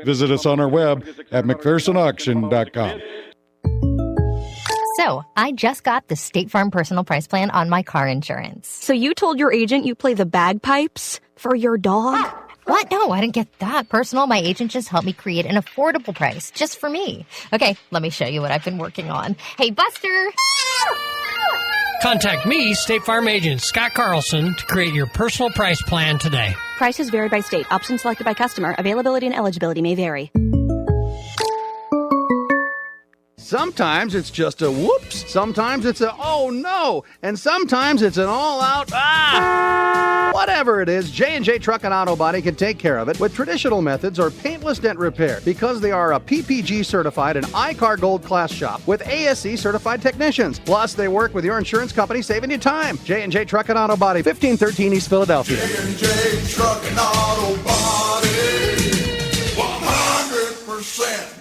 Visit us on our web at McPhersonAuction.com. So, I just got the State Farm Personal Price Plan on my car insurance. So you told your agent you play the bagpipes for your dog? What? No, I didn't get that personal. My agent just helped me create an affordable price just for me. Okay, let me show you what I've been working on. Hey, Buster! Contact me, State Farm agent Scott Carlson, to create your personal price plan today. Prices vary by state. Options selected by customer. Availability and eligibility may vary. Sometimes it's just a whoops, sometimes it's a oh no, and sometimes it's an all-out ah! Whatever it is, J&J Truck and Auto Body can take care of it with traditional methods or paintless dent repair because they are a PPG certified and iCar Gold class shop with ASE certified technicians. Plus, they work with your insurance company, saving you time. J&J Truck and Auto Body, 1513 East Philadelphia. J&J Truck and Auto Body, 100%.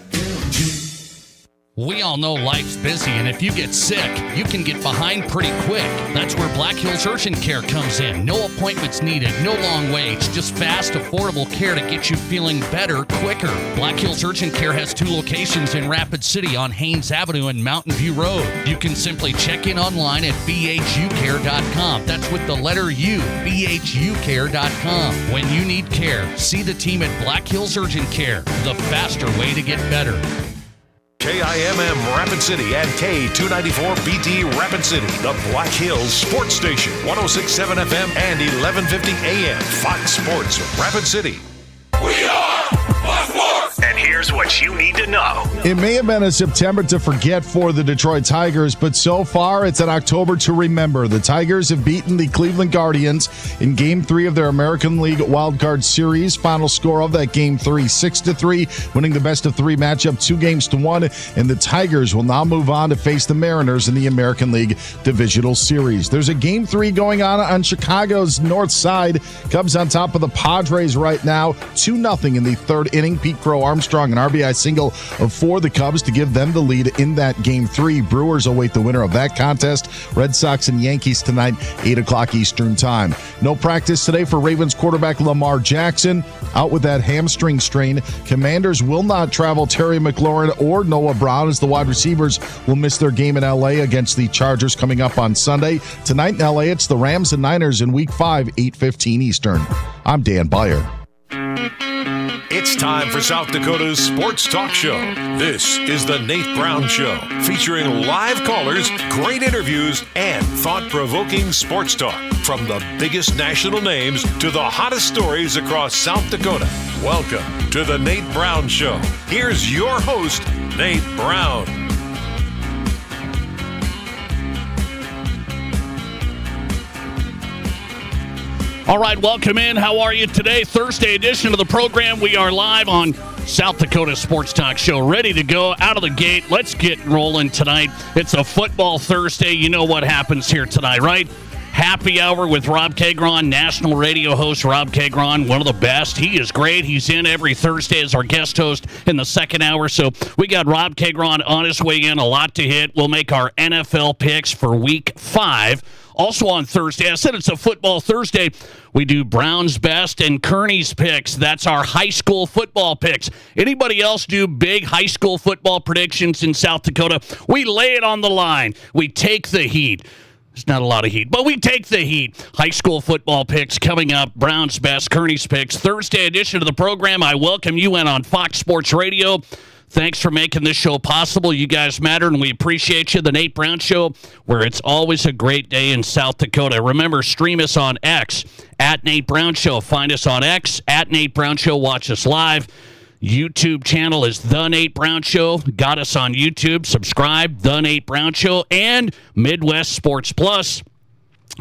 We all know life's busy, and if you get sick, you can get behind pretty quick. That's where Black Hills Urgent Care comes in. No appointments needed, no long waits, just fast, affordable care to get you feeling better quicker. Black Hills Urgent Care has 2 locations in Rapid City on Haynes Avenue and Mountain View Road. You can simply check in online at bhucare.com. That's with the letter U, bhucare.com. When you need care, see the team at Black Hills Urgent Care, the faster way to get better. KIMM Rapid City and K294BT Rapid City, the Black Hills Sports Station, 106.7 FM and 1150 AM, Fox Sports Rapid City. We are Fox Sports! And here's what you need to know. It may have been a September to forget for the Detroit Tigers, but so far it's an October to remember. The Tigers have beaten the Cleveland Guardians in Game 3 of their American League Wildcard Series. Final score of that Game 3, 6-3, winning the best-of-3 matchup 2-1, and the Tigers will now move on to face the Mariners in the American League Divisional Series. There's a Game 3 going on Chicago's north side. Cubs on top of the Padres right now, 2-0 in the third inning. Pete Crow Armstrong, an RBI single for the Cubs to give them the lead in that Game 3. Brewers await the winner of that contest. Red Sox and Yankees tonight, 8 o'clock Eastern time. No practice today for Ravens quarterback Lamar Jackson, out with that hamstring strain. Commanders will not travel Terry McLaurin or Noah Brown as the wide receivers will miss their game in L.A. against the Chargers coming up on Sunday. Tonight in L.A., it's the Rams and Niners in Week 5, 8:15 Eastern. I'm Dan Beyer. It's time for South Dakota's Sports Talk Show. This is the Nate Brown Show, featuring live callers, great interviews, and thought-provoking sports talk. From the biggest national names to the hottest stories across South Dakota. Welcome to the Nate Brown Show. Here's your host, Nate Brown. All right, welcome in. How are you today? Thursday edition of the program. We are live on South Dakota Sports Talk Show. Ready to go out of the gate. Let's get rolling tonight. It's a football Thursday. You know what happens here tonight, right? Happy Hour with Rob Keighron, national radio host Rob Keighron, one of the best. He is great. He's in every Thursday as our guest host in the second hour. So we got Rob Keighron on his way in, a lot to hit. We'll make our NFL picks for Week 5. Also on Thursday, I said it's a football Thursday, we do Brown's Best and Kearney's Picks. That's our high school football picks. Anybody else do big high school football predictions in South Dakota? We lay it on the line. We take the heat. There's not a lot of heat, but we take the heat. High school football picks coming up. Brown's Best, Kearney's Picks. Thursday edition of the program. I welcome you in on Fox Sports Radio. Thanks for making this show possible. You guys matter, and we appreciate you. The Nate Brown Show, where it's always a great day in South Dakota. Remember, stream us on X, at Nate Brown Show. Find us on X, at Nate Brown Show. Watch us live. YouTube channel is The Nate Brown Show. Got us on YouTube. Subscribe, The Nate Brown Show, and Midwest Sports Plus,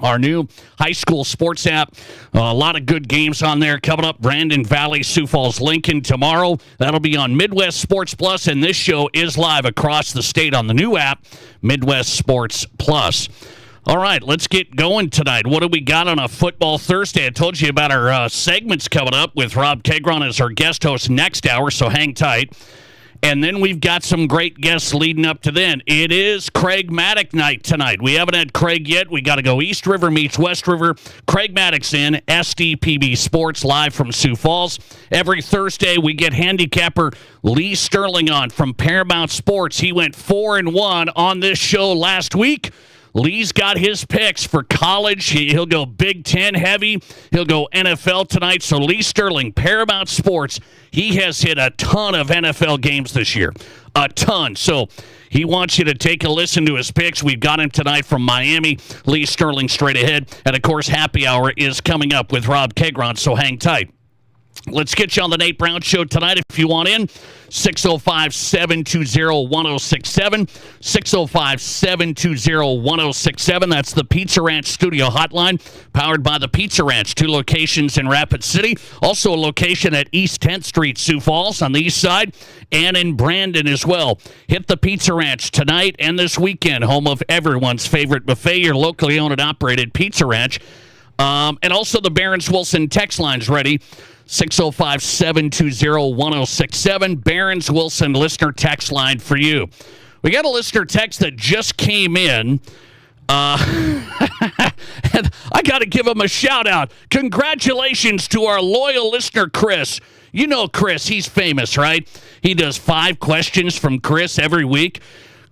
our new high school sports app. A lot of good games on there coming up. Brandon Valley, Sioux Falls, Lincoln tomorrow. That'll be on Midwest Sports Plus, and this show is live across the state on the new app, Midwest Sports Plus. All right, let's get going tonight. What do we got on a football Thursday? I told you about our segments coming up with Rob Keighron as our guest host next hour, so hang tight. And then we've got some great guests leading up to then. It is Craig Mattick night tonight. We haven't had Craig yet. We got to go East River meets West River. Craig Mattick's in SDPB Sports live from Sioux Falls. Every Thursday we get handicapper Lee Sterling on from Paramount Sports. He went 4-1 on this show last week. Lee's got his picks for college. He'll go Big Ten heavy. He'll go NFL tonight. So Lee Sterling, Paramount Sports, he has hit a ton of NFL games this year. A ton. So he wants you to take a listen to his picks. We've got him tonight from Miami. Lee Sterling straight ahead. And, of course, Happy Hour is coming up with Rob Keighron, so hang tight. Let's get you on the Nate Brown Show tonight if you want in. 605-720-1067. 605-720-1067. That's the Pizza Ranch Studio Hotline, powered by the Pizza Ranch. 2 locations in Rapid City. Also a location at East 10th Street, Sioux Falls on the east side, and in Brandon as well. Hit the Pizza Ranch tonight and this weekend, home of everyone's favorite buffet, your locally owned and operated Pizza Ranch. And also the Barron's Wilson text line's ready. 605-720-1067. Barron's Wilson listener text line for you. We got a listener text that just came in. And I got to give him a shout out. Congratulations to our loyal listener, Chris. You know Chris, he's famous, right? He does 5 questions from Chris every week.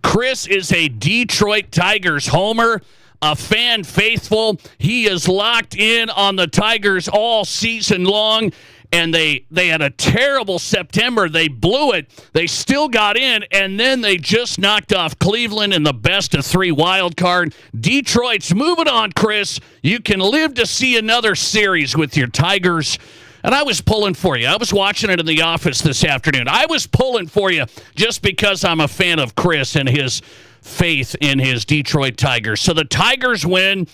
Chris is a Detroit Tigers homer, a fan faithful. He is locked in on the Tigers all season long, and they had a terrible September. They blew it. They still got in, and then they just knocked off Cleveland in the best-of-3 wild card. Detroit's moving on, Chris. You can live to see another series with your Tigers. And I was pulling for you. I was watching it in the office this afternoon. I was pulling for you just because I'm a fan of Chris and his faith in his Detroit Tigers. So the Tigers win.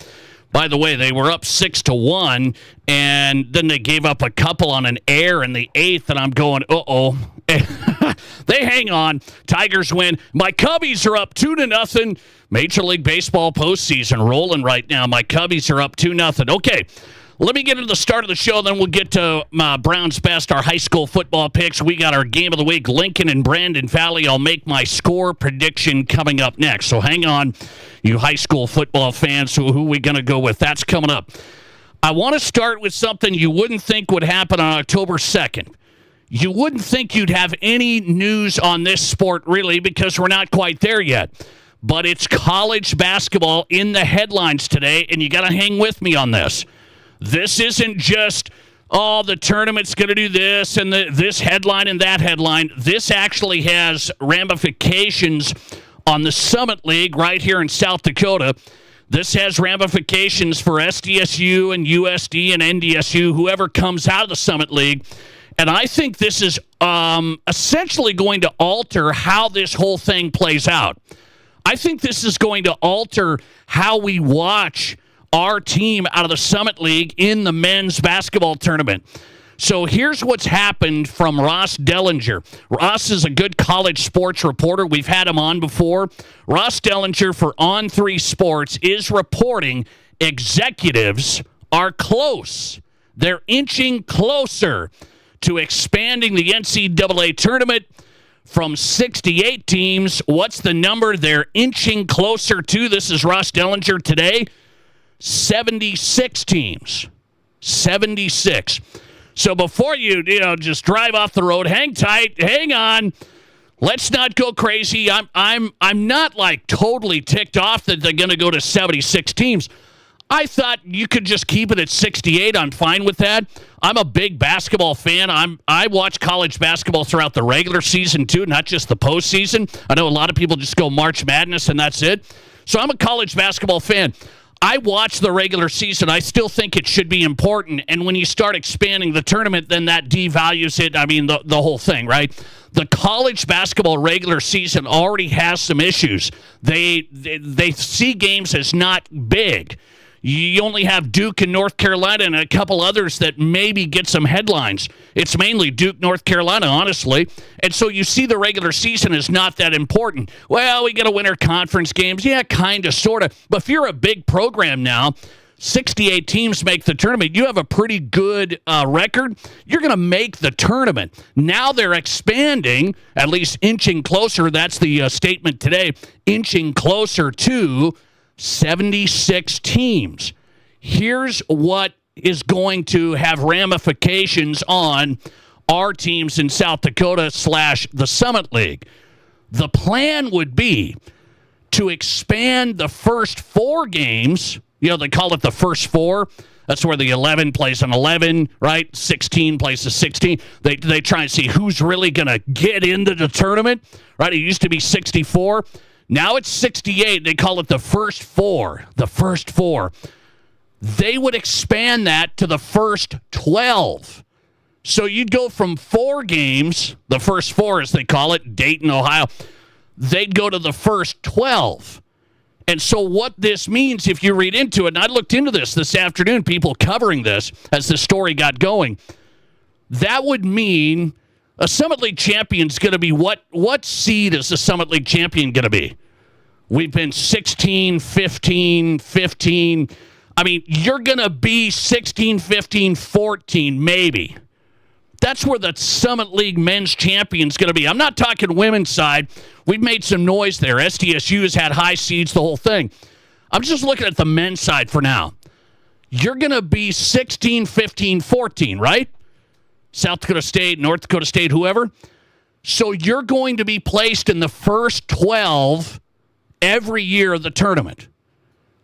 By the way, they were up 6-1, and then they gave up a couple on an air in the 8th, and I'm going, uh-oh. They hang on. Tigers win. My Cubbies are up 2-0. Major League Baseball postseason rolling right now. My Cubbies are up 2-0. Okay. Let me get into the start of the show, then we'll get to Brown's Best, our high school football picks. We got our game of the week, Lincoln and Brandon Valley. I'll make my score prediction coming up next. So hang on, you high school football fans, who we going to go with? That's coming up. I want to start with something you wouldn't think would happen on October 2nd. You wouldn't think you'd have any news on this sport, really, because we're not quite there yet. But it's college basketball in the headlines today, and you got to hang with me on this. This isn't just, the tournament's going to do this and this headline and that headline. This actually has ramifications on the Summit League right here in South Dakota. This has ramifications for SDSU and USD and NDSU, whoever comes out of the Summit League. And I think this is essentially going to alter how this whole thing plays out. I think this is going to alter how we watch our team out of the Summit League in the men's basketball tournament. So here's what's happened from Ross Dellinger. Ross is a good college sports reporter. We've had him on before. Ross Dellinger for On3 Sports is reporting executives are close. They're inching closer to expanding the NCAA tournament from 68 teams. What's the number they're inching closer to? This is Ross Dellinger today. 76 teams. 76. So before you just drive off the road, hang tight, hang on. Let's not go crazy. I'm not like totally ticked off that they're going to go to 76 teams. I thought you could just keep it at 68. I'm fine with that. I'm a big basketball fan. I watch college basketball throughout the regular season too, not just the postseason. I know a lot of people just go March Madness and that's it. So I'm a college basketball fan. I watch the regular season. I still think it should be important. And when you start expanding the tournament, then that devalues it. I mean, the whole thing, right? The college basketball regular season already has some issues. They see games as not big. You only have Duke and North Carolina and a couple others that maybe get some headlines. It's mainly Duke, North Carolina, honestly. And so you see the regular season is not that important. Well, we get a winter conference games. Yeah, kind of, sort of. But if you're a big program now, 68 teams make the tournament. You have a pretty good record. You're going to make the tournament. Now they're expanding, at least inching closer. That's the statement today, inching closer to 76 teams. Here's what is going to have ramifications on our teams in South Dakota / the Summit League. The plan would be to expand the first 4 games. You know, they call it the first 4. That's where the 11 plays an 11, right? 16 plays a 16. They try and see who's really going to get into the tournament, right? It used to be 64. Now it's 68. They call it the first 4. The first 4. They would expand that to the first 12. So you'd go from 4 games, the first 4 as they call it, Dayton, Ohio, they'd go to the first 12. And so what this means, if you read into it, and I looked into this afternoon, people covering this as the story got going, that would mean a Summit League champion is going to be what seed is the Summit League champion going to be? We've been 16, 15, 15. I mean, you're going to be 16, 15, 14, maybe. That's where the Summit League men's champion is going to be. I'm not talking women's side. We've made some noise there. SDSU has had high seeds, the whole thing. I'm just looking at the men's side for now. You're going to be 16, 15, 14, right? South Dakota State, North Dakota State, whoever. So you're going to be placed in the first 12 every year of the tournament.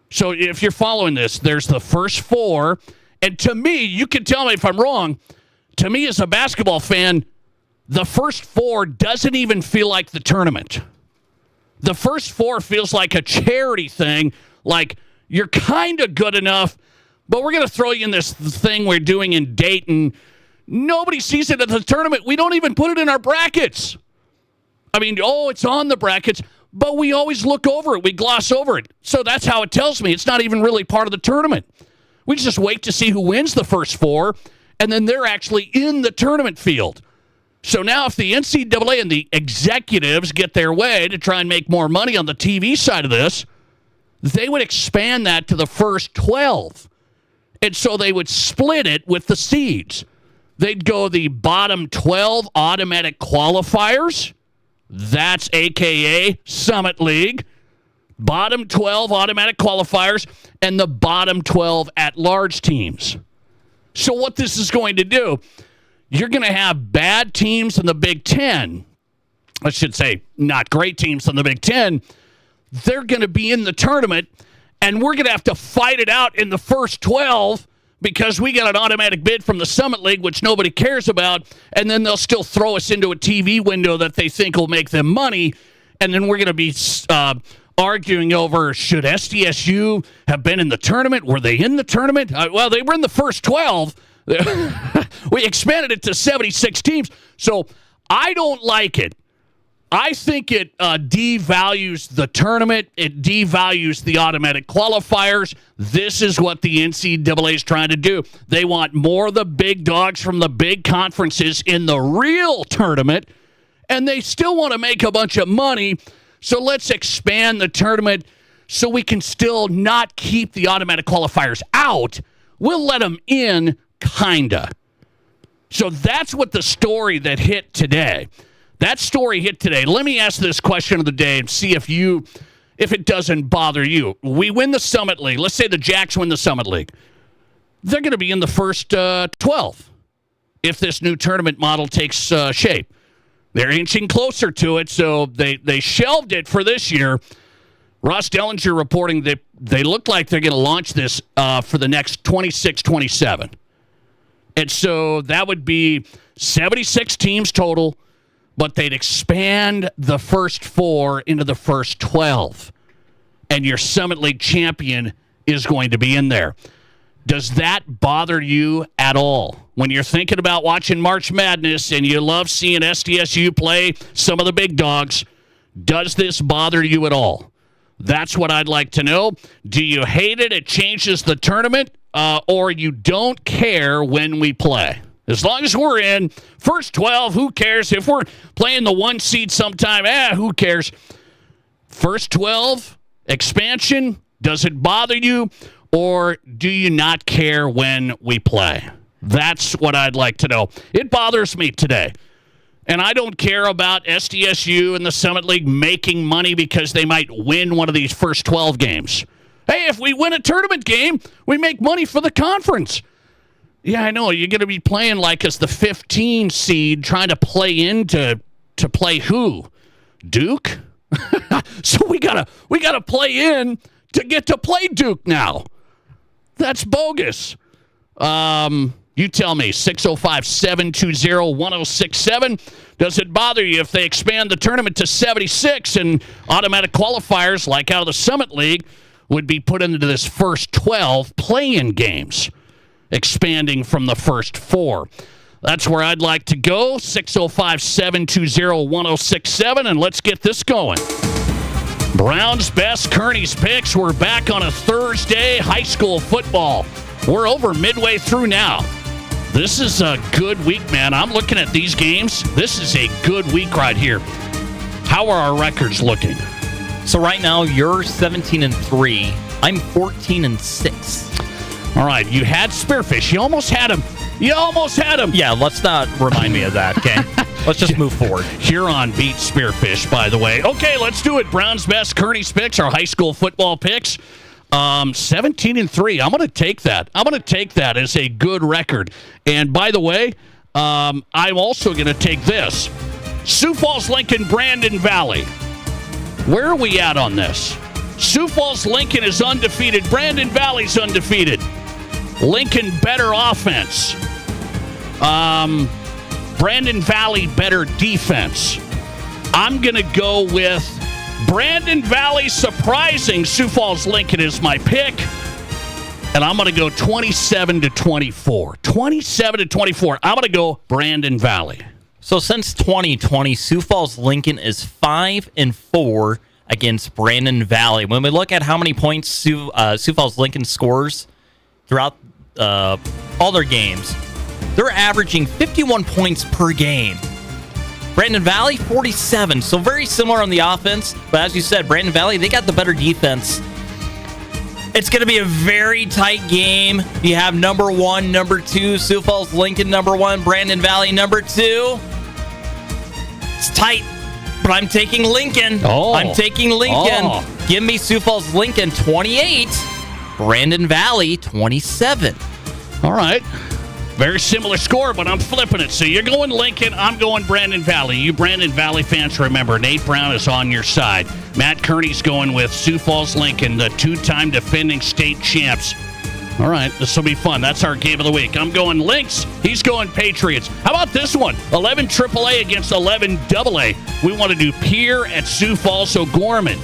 So if you're following this, there's the first 4. And to me, you can tell me if I'm wrong, to me as a basketball fan, the first 4 doesn't even feel like the tournament. The first 4 feels like a charity thing, like you're kind of good enough, but we're going to throw you in this thing we're doing in Dayton. Nobody sees it at the tournament. We don't even put it in our brackets. I mean, it's on the brackets, but we always look over it. We gloss over it. So that's how it tells me it's not even really part of the tournament. We just wait to see who wins the first 4, and then they're actually in the tournament field. So now if the NCAA and the executives get their way to try and make more money on the TV side of this, they would expand that to the first 12. And so they would split it with the seeds. They'd go the bottom 12 automatic qualifiers. That's AKA Summit League. Bottom 12 automatic qualifiers and the bottom 12 at-large teams. So what this is going to do, you're going to have bad teams in the Big Ten. I should say not great teams in the Big Ten. They're going to be in the tournament, and we're going to have to fight it out in the first 12 because we got an automatic bid from the Summit League, which nobody cares about, and then they'll still throw us into a TV window that they think will make them money, and then we're going to be arguing over, should SDSU have been in the tournament? Were they in the tournament? Well, they were in the first 12. We expanded it to 76 teams, so I don't like it. I think it devalues the tournament. It devalues the automatic qualifiers. This is what the NCAA is trying to do. They want more of the big dogs from the big conferences in the real tournament, and they still want to make a bunch of money. So let's expand the tournament so we can still not keep the automatic qualifiers out. We'll let them in, kinda. So that's what the story that hit today. That story hit today. Let me ask this question of the day and see if it doesn't bother you. We win the Summit League. Let's say the Jacks win the Summit League. They're going to be in the first 12 if this new tournament model takes shape. They're inching closer to it, so they shelved it for this year. Ross Dellinger reporting that they look like they're going to launch this for the next 26-27. And so that would be 76 teams total, but they'd expand the first 4 into the first 12. And your Summit League champion is going to be in there. Does that bother you at all? When you're thinking about watching March Madness and you love seeing SDSU play some of the big dogs, does this bother you at all? That's what I'd like to know. Do you hate it? It changes the tournament, or you don't care when we play? As long as we're in first 12, who cares? If we're playing the 1 seed sometime, who cares? First 12, expansion, does it bother you? or do you not care when we play? That's what I'd like to know. It bothers me today. And I don't care about SDSU and the Summit League making money because they might win one of these first 12 games. Hey, if we win a tournament game, we make money for the conference. Yeah, I know. You're going to be playing like as the 15 seed, trying to play into to play who? Duke? So we gotta play in to get to play Duke now. That's bogus. You tell me, 605-720-1067. Does it bother you if they expand the tournament to 76 and automatic qualifiers like out of the Summit League would be put into this first 12 play-in games, expanding from the first 4? That's where I'd like to go, 605-720-1067, and let's get this going. Brown's Best, Kearney's Picks. We're back on a Thursday, high school football. We're over midway through now. This is a good week, man. I'm looking at these games. This is a good week right here. How are our records looking? So right now, you're 17-3. I'm 14-6. All right, you had Spearfish. You almost had him. Yeah, let's not remind me of that, okay? Let's just move forward. Huron beat Spearfish, by the way. Okay, let's do it. Brown's Best, Kearney's Picks, our high school football picks. 17-3. I'm going to take that. I'm going to take that as a good record. And by the way, I'm also going to take this. Sioux Falls, Lincoln, Brandon Valley. Where are we at on this? Sioux Falls, Lincoln is undefeated. Brandon Valley's undefeated. Lincoln better offense. Brandon Valley better defense. I'm going to go with Brandon Valley surprising Sioux Falls Lincoln is my pick. And I'm going to go 27-24. 27-24. I'm going to go Brandon Valley. So since 2020, Sioux Falls Lincoln is 5-4 against Brandon Valley. When we look at how many points Sioux Falls Lincoln scores throughout all their games, they're averaging 51 points per game. Brandon Valley, 47. So very similar on the offense. But as you said, Brandon Valley, they got the better defense. It's going to be a very tight game. You have number 1, number 2, Sioux Falls Lincoln, number 1, Brandon Valley, number 2. It's tight, but I'm taking Lincoln. I'm taking Lincoln. Give me Sioux Falls Lincoln, 28. Brandon Valley, 27. All right. Very similar score, but I'm flipping it. So you're going Lincoln, I'm going Brandon Valley. You Brandon Valley fans, remember, Nate Brown is on your side. Matt Kearney's going with Sioux Falls Lincoln, the 2-time defending state champs. All right, this will be fun. That's our game of the week. I'm going Lynx. He's going Patriots. How about this one? 11 AAA against 11 AA. We want to do Pierre at Sioux Falls O'Gorman.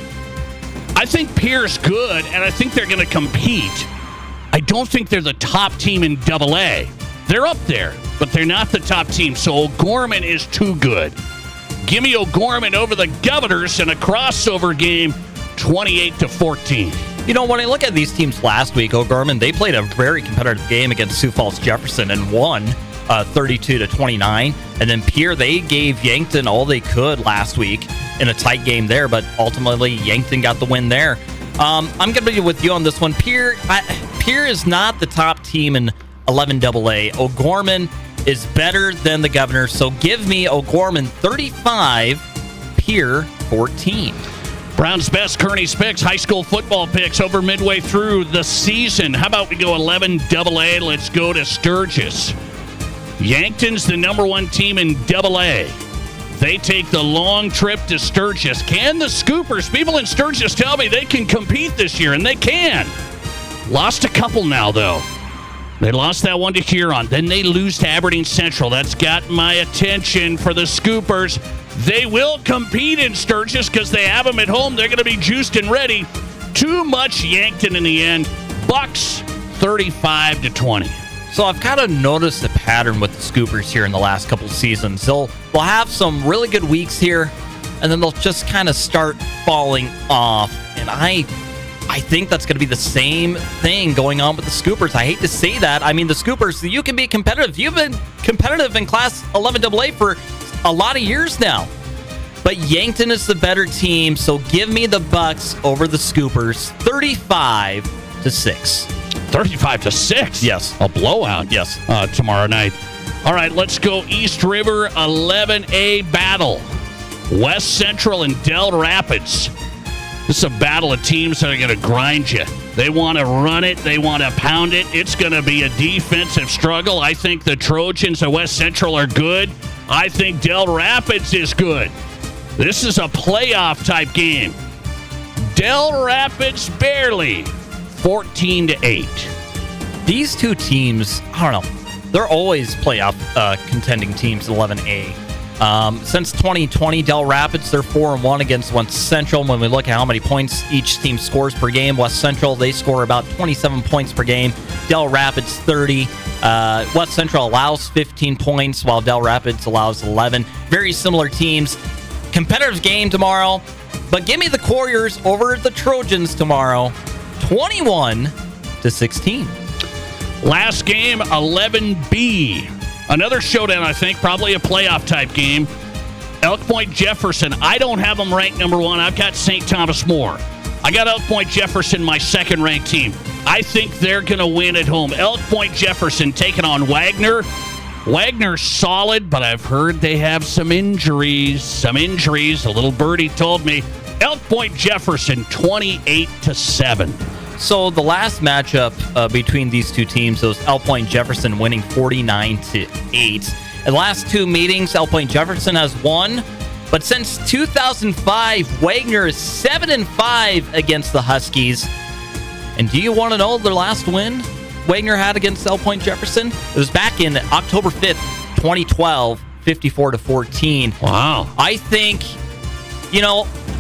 I think Pierre's good, and I think they're going to compete. I don't think they're the top team in AA. They're up there, but they're not the top team, so O'Gorman is too good. Give me O'Gorman over the Governors in a crossover game, 28-14. You know, when I look at these teams last week, O'Gorman, they played a very competitive game against Sioux Falls Jefferson and won 32-29. And then Pierre, they gave Yankton all they could last week in a tight game there, but ultimately Yankton got the win there. I'm going to be with you on this one. Pierre is not the top team in 11 AA. O'Gorman is better than the Governors, so give me O'Gorman 35, Pierre 14. Brown's Best, Kearney's Picks, high school football picks over midway through the season. How about we go 11 AA? Let's go to Sturgis. Yankton's the number 1 team in AA. They take the long trip to Sturgis. Can the Scoopers, people in Sturgis tell me they can compete this year, and they can. Lost a couple now, though. They lost that one to Keighron. Then they lose to Aberdeen Central. That's got my attention for the Scoopers. They will compete in Sturgis because they have them at home. They're going to be juiced and ready. Too much Yankton in the end. Bucks 35-20. So I've kind of noticed a pattern with the Scoopers here in the last couple of seasons. They'll have some really good weeks here, and then they'll just kind of start falling off. And I think that's going to be the same thing going on with the Scoopers. I hate to say that. I mean, the Scoopers, you can be competitive. You've been competitive in Class 11 AA for a lot of years now. But Yankton is the better team, so give me the Bucks over the Scoopers, 35-6. 35-6. Yes. A blowout. Yes. Tomorrow night. All right, let's go East River 11A battle. West Central and Del Rapids. This is a battle of teams that are going to grind you. They want to run it. They want to pound it. It's going to be a defensive struggle. I think the Trojans of West Central are good. I think Del Rapids is good. This is a playoff type game. Del Rapids barely 14-8. These two teams, I don't know. They're always playoff contending teams in 11A. Since 2020, Del Rapids, they're 4-1 against West Central. When we look at how many points each team scores per game, West Central, they score about 27 points per game. Del Rapids, 30. West Central allows 15 points, while Del Rapids allows 11. Very similar teams. Competitive game tomorrow, but give me the Warriors over the Trojans tomorrow, 21-16. Last game, 11B. Another showdown, I think, probably a playoff type game. Elk Point Jefferson. I don't have them ranked number 1. I've got St. Thomas More. I got Elk Point Jefferson, my second ranked team. I think they're going to win at home. Elk Point Jefferson taking on Wagner. Wagner's solid, but I've heard they have some injuries. A little birdie told me. Elk Point Jefferson, 28-7. So the last matchup between these two teams, those Elk Point Jefferson winning 49-8. In the last two meetings, Elk Point Jefferson has won, but since 2005, Wagner is 7-5 against the Huskies. And do you want to know their last win Wagner had against Elk Point Jefferson? It was back in October 5th, 2012, 54-14. Wow. I think,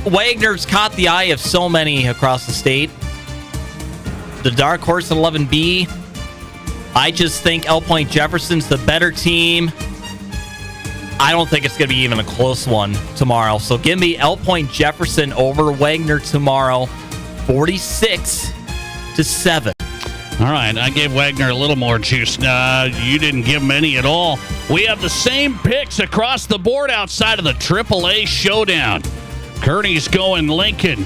Wagner's caught the eye of so many across the state. The dark horse in 11B. I just think Elk Point Jefferson's the better team. I don't think it's going to be even a close one tomorrow. So give me Elk Point Jefferson over Wagner tomorrow, 46-7. All right, I gave Wagner a little more juice. You didn't give him any at all. We have the same picks across the board outside of the AAA showdown. Kearney's going Lincoln.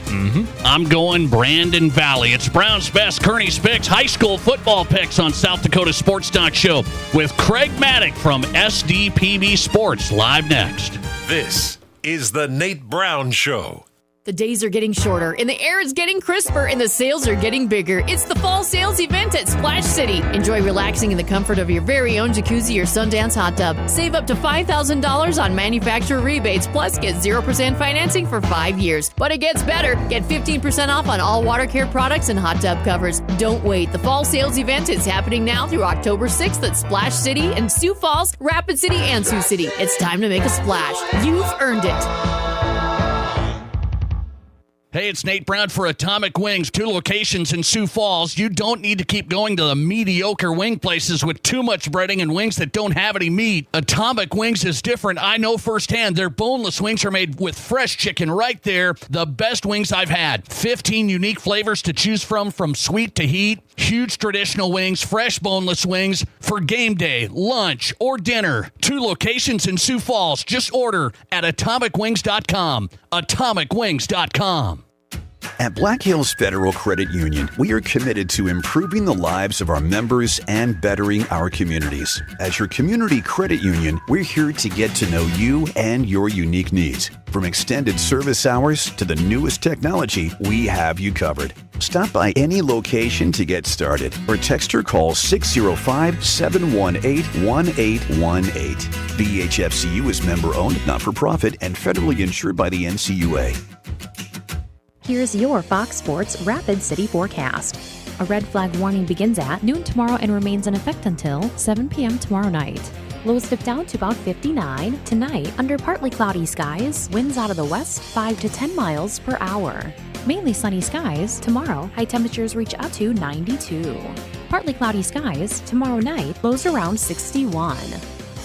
I'm going Brandon Valley. It's Brown's Best, Kearney's Picks, high school football picks on South Dakota Sports Talk Show with Craig Mattick from SDPB Sports, live next. This is the Nate Brown Show. The days are getting shorter, and the air is getting crisper, and the sales are getting bigger. It's the fall sales event at Splash City. Enjoy relaxing in the comfort of your very own jacuzzi or Sundance hot tub. Save up to $5,000 on manufacturer rebates, plus get 0% financing for 5 years. But it gets better. Get 15% off on all water care products and hot tub covers. Don't wait. The fall sales event is happening now through October 6th at Splash City in Sioux Falls, Rapid City, and Sioux City. It's time to make a splash. You've earned it. Hey, it's Nate Brown for Atomic Wings, 2 locations in Sioux Falls. You don't need to keep going to the mediocre wing places with too much breading and wings that don't have any meat. Atomic Wings is different. I know firsthand. Their boneless wings are made with fresh chicken right there. The best wings I've had. 15 unique flavors to choose from sweet to heat. Huge traditional wings, fresh boneless wings for game day, lunch, or dinner. 2 locations in Sioux Falls. Just order at atomicwings.com. Atomicwings.com. At Black Hills Federal Credit Union, we are committed to improving the lives of our members and bettering our communities. As your community credit union, we're here to get to know you and your unique needs. From extended service hours to the newest technology, we have you covered. Stop by any location to get started or text or call 605-718-1818. BHFCU is member-owned, not-for-profit, and federally insured by the NCUA. Here's your Fox Sports Rapid City forecast. A red flag warning begins at noon tomorrow and remains in effect until 7 p.m. tomorrow night. Lows dip down to about 59 tonight under partly cloudy skies, winds out of the west 5 to 10 miles per hour. Mainly sunny skies tomorrow, high temperatures reach up to 92. Partly cloudy skies tomorrow night, lows around 61.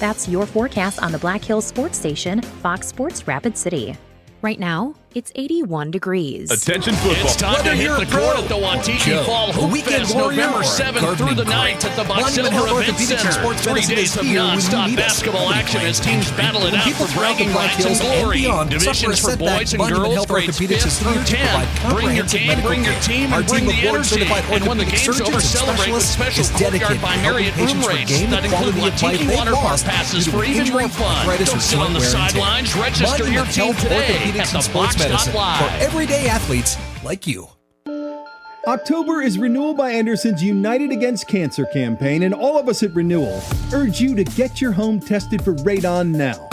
That's your forecast on the Black Hills Sports Station, Fox Sports Rapid City. Right now, it's 81 degrees. Attention football. It's time to hit the court at the Waikiki Fall Hoop Fest, November 7th through the 9th at the Buck Silver Event Center. 3 days of non-stop basketball action as teams battle it out for bragging rights and glory. Divisions for boys and girls, grades 5th through 10. Bring your game, bring your team, and bring the energy. And when the game's over, celebrate with special Courtyard by Marriott room rates that include Waikiki Water Park passes for even more fun. Don't sit on the sidelines. Register your team today at the Box.Live. For everyday athletes like you. October is Renewal by Anderson's United Against Cancer campaign, and all of us at Renewal urge you to get your home tested for radon now.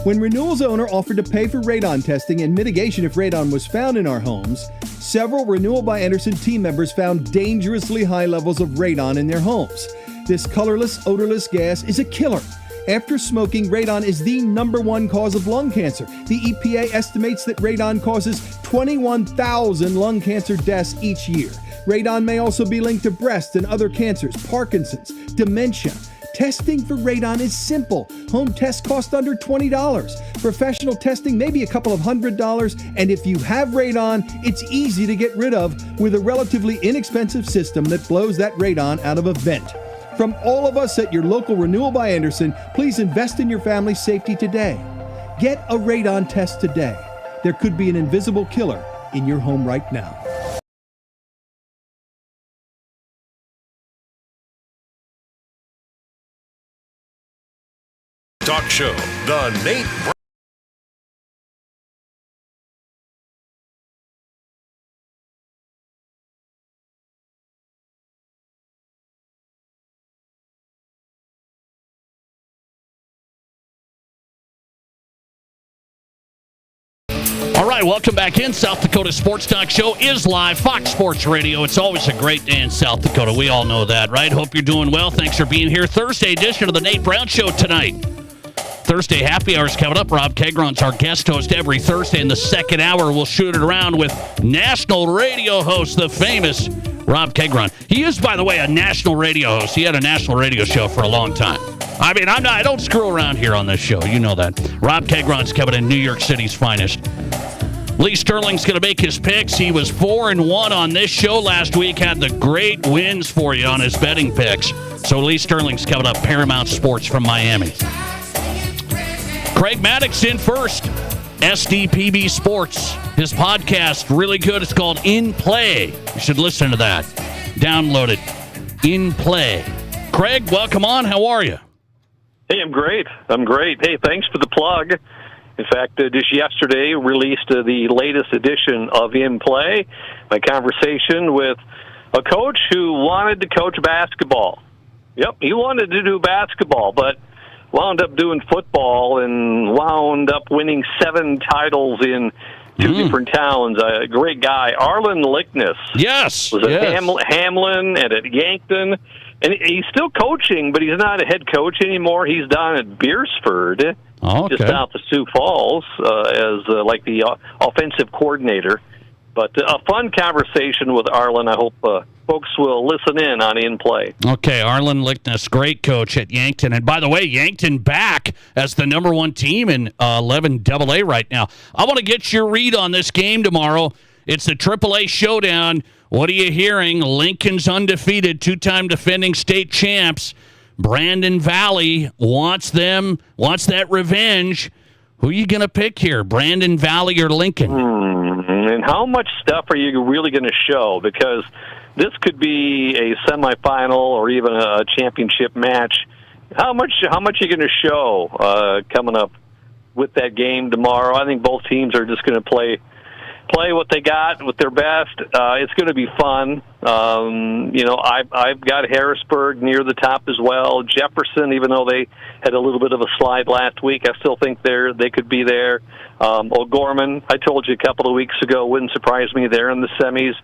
When Renewal's owner offered to pay for radon testing and mitigation if radon was found in our homes, several Renewal by Anderson team members found dangerously high levels of radon in their homes. This colorless, odorless gas is a killer. After smoking, radon is the #1 cause of lung cancer. The EPA estimates that radon causes 21,000 lung cancer deaths each year. Radon may also be linked to breast and other cancers, Parkinson's, dementia. Testing for radon is simple. Home tests cost under $20. Professional testing may be a couple of $100, and if you have radon, it's easy to get rid of with a relatively inexpensive system that blows that radon out of a vent. From all of us at your local Renewal by Anderson, please invest in your family's safety today. Get a radon test today. There could be an invisible killer in your home right now. Talk show, The Nate Brown. All right, welcome back in. South Dakota Sports Talk Show is live. Fox Sports Radio. It's always a great day in South Dakota. We all know that, right? Hope you're doing well. Thanks for being here. Thursday edition of the Nate Brown Show tonight. Thursday happy hours coming up. Rob Keighron's our guest host every Thursday. In the second hour, we'll shoot it around with national radio host, the famous Rob Keighron. He is, by the way, a national radio host. He had a national radio show for a long time. I mean, I don't screw around here on this show. You know that. Rob Keighron's coming in, New York City's finest. Lee Sterling's going to make his picks. He was 4-1 on this show last week. Had the great wins for you on his betting picks. So Lee Sterling's coming up. Paramount Sports from Miami. Craig Mattick's in first. SDPB Sports. His podcast, really good. It's called In Play. You should listen to that. Download it. In Play. Craig, welcome on. How are you? Hey, I'm great. Hey, thanks for the plug. In fact, just yesterday released the latest edition of In Play, my conversation with a coach who wanted to coach basketball. Yep, he wanted to do basketball, but wound up doing football and wound up winning 7 titles in 2 different towns. A great guy, Arlen Lickness. Yes. Was at Hamlin and at Yankton. And he's still coaching, but he's not a head coach anymore. He's down at Beersford, just south of Sioux Falls, as like the offensive coordinator. But a fun conversation with Arlen. I hope folks will listen in Play. Okay, Arlen Lickness, great coach at Yankton. And by the way, Yankton back as the #1 team in 11 AA right now. I want to get your read on this game tomorrow. It's the AAA showdown. What are you hearing? Lincoln's undefeated, 2-time defending state champs. Brandon Valley wants that revenge. Who are you going to pick here, Brandon Valley or Lincoln? And how much stuff are you really going to show? Because this could be a semifinal or even a championship match. How much are you going to show coming up with that game tomorrow? I think both teams are just going to play what they got with their best. It's going to be fun. I've got Harrisburg near the top as well. Jefferson, even though they had a little bit of a slide last week, I still think they could be there. O'Gorman, I told you a couple of weeks ago, wouldn't surprise me. They're in the semis.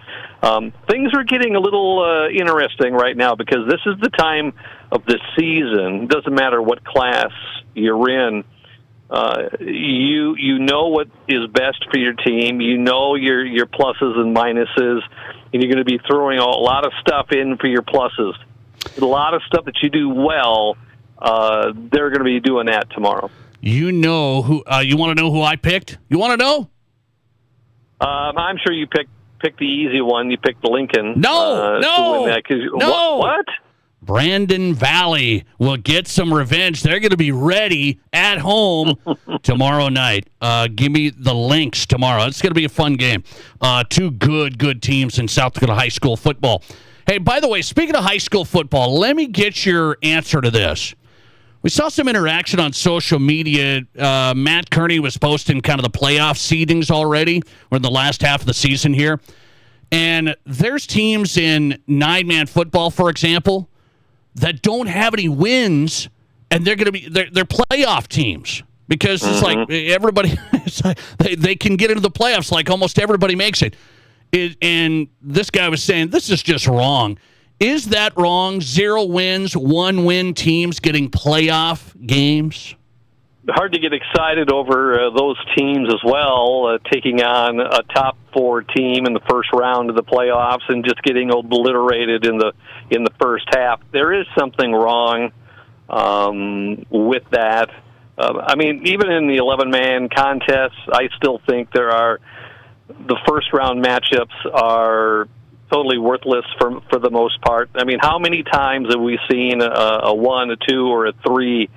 Things are getting a little interesting right now because this is the time of the season. It doesn't matter what class you're in. You know what is best for your team. You know your pluses and minuses, and you're going to be throwing a lot of stuff in for your pluses. A lot of stuff that you do well, they're going to be doing that tomorrow. You know who? You want to know who I picked? You want to know? I'm sure you picked the easy one. You picked Lincoln. No. To win that 'cause what? Brandon Valley will get some revenge. They're going to be ready at home tomorrow night. Give me the Lynx tomorrow. It's going to be a fun game. Two good teams in South Dakota high school football. Hey, by the way, speaking of high school football, let me get your answer to this. We saw some interaction on social media. Matt Kearney was posting kind of the playoff seedings already. We're in the last half of the season here. And there's teams in 9-man football, for example, that don't have any wins, and they're going to be they're playoff teams because it's like everybody it's like they can get into the playoffs like almost everybody makes it. And this guy was saying this is just wrong. Is that wrong? 0 wins, 1-win teams getting playoff games? Hard to get excited over those teams as well, taking on a top 4 team in the first round of the playoffs and just getting obliterated in the first half. There is something wrong with that. I mean, even in the 11-man contests, I still think the first round matchups are totally worthless for the most part. I mean, how many times have we seen a 1, a 2, or a 3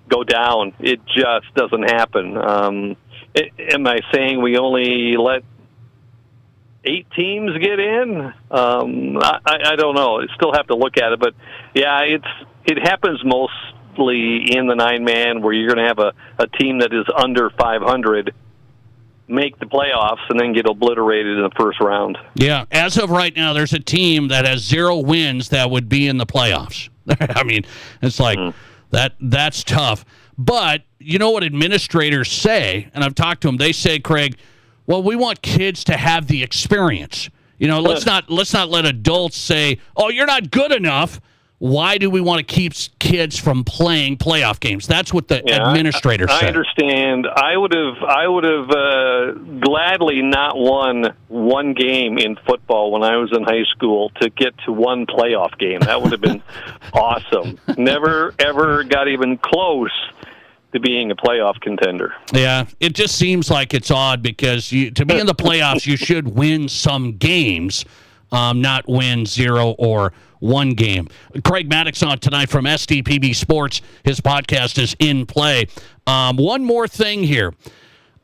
go down? It just doesn't happen. Am I saying we only let 8 teams get in? I don't know. I still have to look at it, but yeah, it happens mostly in the 9-man where you're going to have a team that is under 500 make the playoffs and then get obliterated in the first round. Yeah, as of right now, there's a team that has 0 wins that would be in the playoffs. I mean, it's like that's tough. But you know what administrators say, and I've talked to them. They say, Craig, well, we want kids to have the experience. You know, let's not let adults say, "Oh, you're not good enough." Why do we want to keep kids from playing playoff games? That's what the administrators say. I understand. I would have gladly not won one game in football when I was in high school to get to one playoff game. That would have been awesome. Never, ever got even close to being a playoff contender. Yeah, it just seems like it's odd because to be in the playoffs, you should win some games, not win 0 or 1 game. Craig Mattick's on tonight from SDPB Sports. His podcast is In Play. One more thing here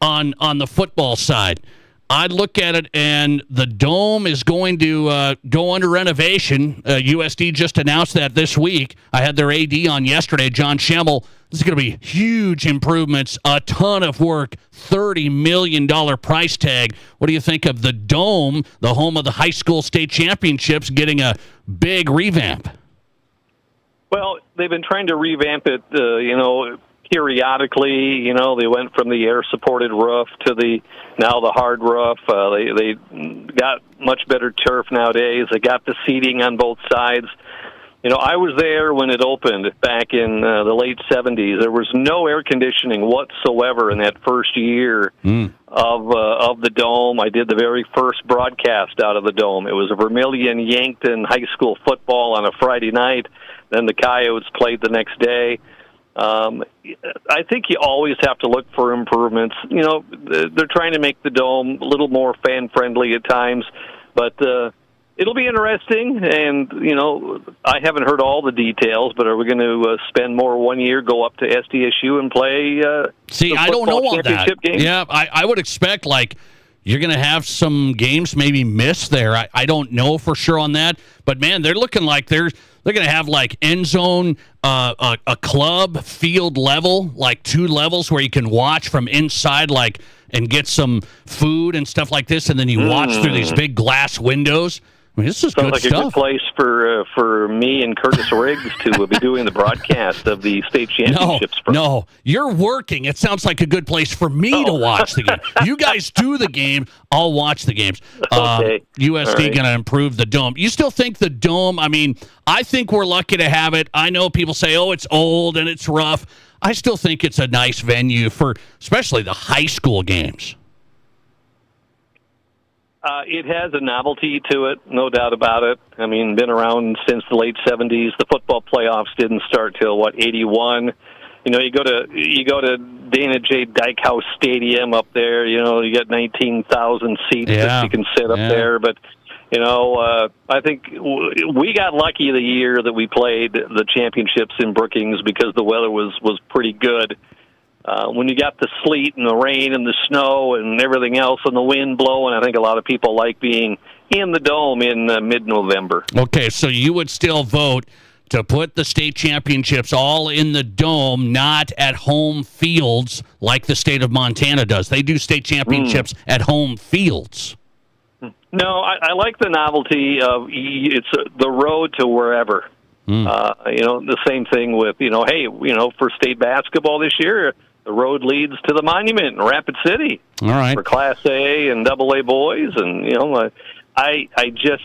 on the football side. I look at it, and the Dome is going to go under renovation. USD just announced that this week. I had their AD on yesterday, John Schemmel. This is going to be huge improvements, a ton of work, $30 million price tag. What do you think of the Dome, the home of the high school state championships, getting a big revamp? Well, they've been trying to revamp it, periodically. They went from the air-supported roof to now the hard roof. They got much better turf nowadays. They got the seating on both sides. I was there when it opened back in the late 70s. There was no air conditioning whatsoever in that first year of the Dome. I did the very first broadcast out of the Dome. It was a Vermilion-Yankton high school football on a Friday night. Then the Coyotes played the next day. I think you always have to look for improvements. They're trying to make the Dome a little more fan-friendly at times, but it'll be interesting, and, I haven't heard all the details, but are we going to spend more 1 year, go up to SDSU and play I don't know on that. Game? Yeah, I would expect, you're going to have some games maybe missed there. I don't know for sure on that, but, man, they're looking like they're going to have, end zone, a club, field level, 2 levels where you can watch from inside, and get some food and stuff like this, and then you watch through these big glass windows. I mean, this is Sounds good like stuff. a good place for me and Curtis Riggs to be doing the broadcast of the state championships. No, you're working. It sounds like a good place for me to watch the game. You guys do the game. I'll watch the games. Okay. USD going to improve the Dome. You still think the Dome, I think we're lucky to have it. I know people say, it's old and it's rough. I still think it's a nice venue for especially the high school games. It has a novelty to it, no doubt about it. Been around since the late 70s. The football playoffs didn't start till, 81? you go to Dana J. Dykehouse Stadium up there. You got 19,000 seats that you can sit up there. But I think we got lucky the year that we played the championships in Brookings because the weather was pretty good. When you got the sleet and the rain and the snow and everything else and the wind blowing, I think a lot of people like being in the Dome in mid-November. Okay, so you would still vote to put the state championships all in the Dome, not at home fields like the state of Montana does. They do state championships at home fields. No, I like the novelty of it's the road to wherever. The same thing with, for state basketball this year, the road leads to the Monument in Rapid City. All right. For Class A and AA boys. And, I just...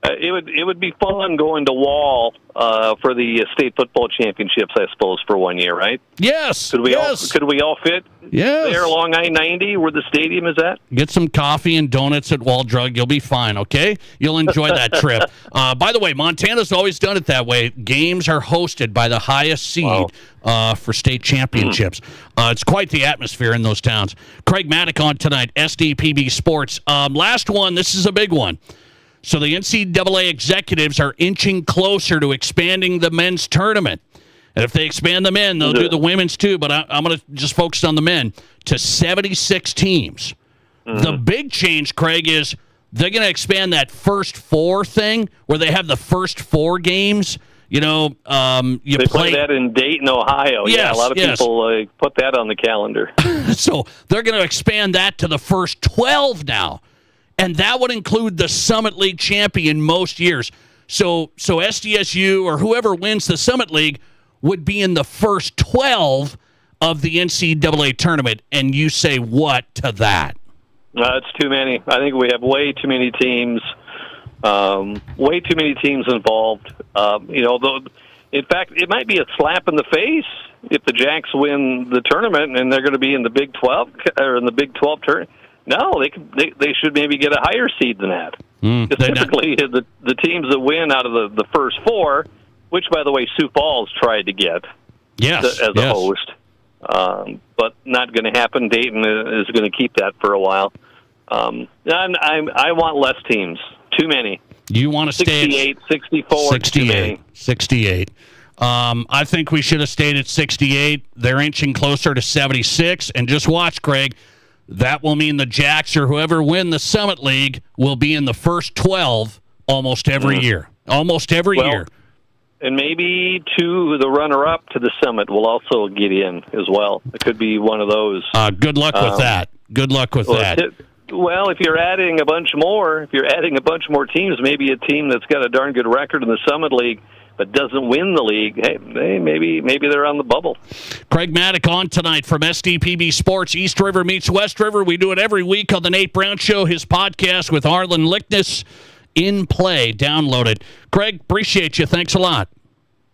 It would be fun going to Wall for the state football championships, I suppose, for 1 year, right? Yes. Could we all fit there along I-90 where the stadium is at? Get some coffee and donuts at Wall Drug. You'll be fine, okay? You'll enjoy that trip. By the way, Montana's always done it that way. Games are hosted by the highest seed for state championships. It's quite the atmosphere in those towns. Craig Mattick on tonight, SDPB Sports. Last one, this is a big one. So the NCAA executives are inching closer to expanding the men's tournament. And if they expand the men, they'll do the women's too, but I'm going to just focus on the men, to 76 teams. The big change, Craig, is they're going to expand that first four thing where they have the first four games. They play that in Dayton, Ohio. Yes, yeah, a lot of people put that on the calendar. So they're going to expand that to the first 12 now. And that would include the Summit League champion most years. So SDSU or whoever wins the Summit League would be in the first 12 of the NCAA tournament. And you say what to that? It's too many. I think we have way too many teams. Way too many teams involved. In fact, it might be a slap in the face if the Jacks win the tournament and they're going to be in the Big 12 or in the Big 12 tournament. No, they should maybe get a higher seed than that. Typically, the teams that win out of the first four, which, by the way, Sioux Falls tried to get as a host, but not going to happen. Dayton is going to keep that for a while. And I want less teams. Too many. You want to stay 68, 64, 68, 68. I think we should have stayed at 68. They're inching closer to 76. And just watch, Greg. That will mean the Jacks or whoever win the Summit League will be in the first 12 almost every year. Almost every year. And maybe the runner-up to the Summit will also get in as well. It could be one of those. Good luck with that. Good luck with that. If you're adding a bunch more teams, maybe a team that's got a darn good record in the Summit League but doesn't win the league, hey, maybe they're on the bubble. Craig Mattick on tonight from SDPB Sports. East River meets West River. We do it every week on the Nate Brown Show, his podcast with Arlen Lickness in play. Download it. Craig, appreciate you. Thanks a lot.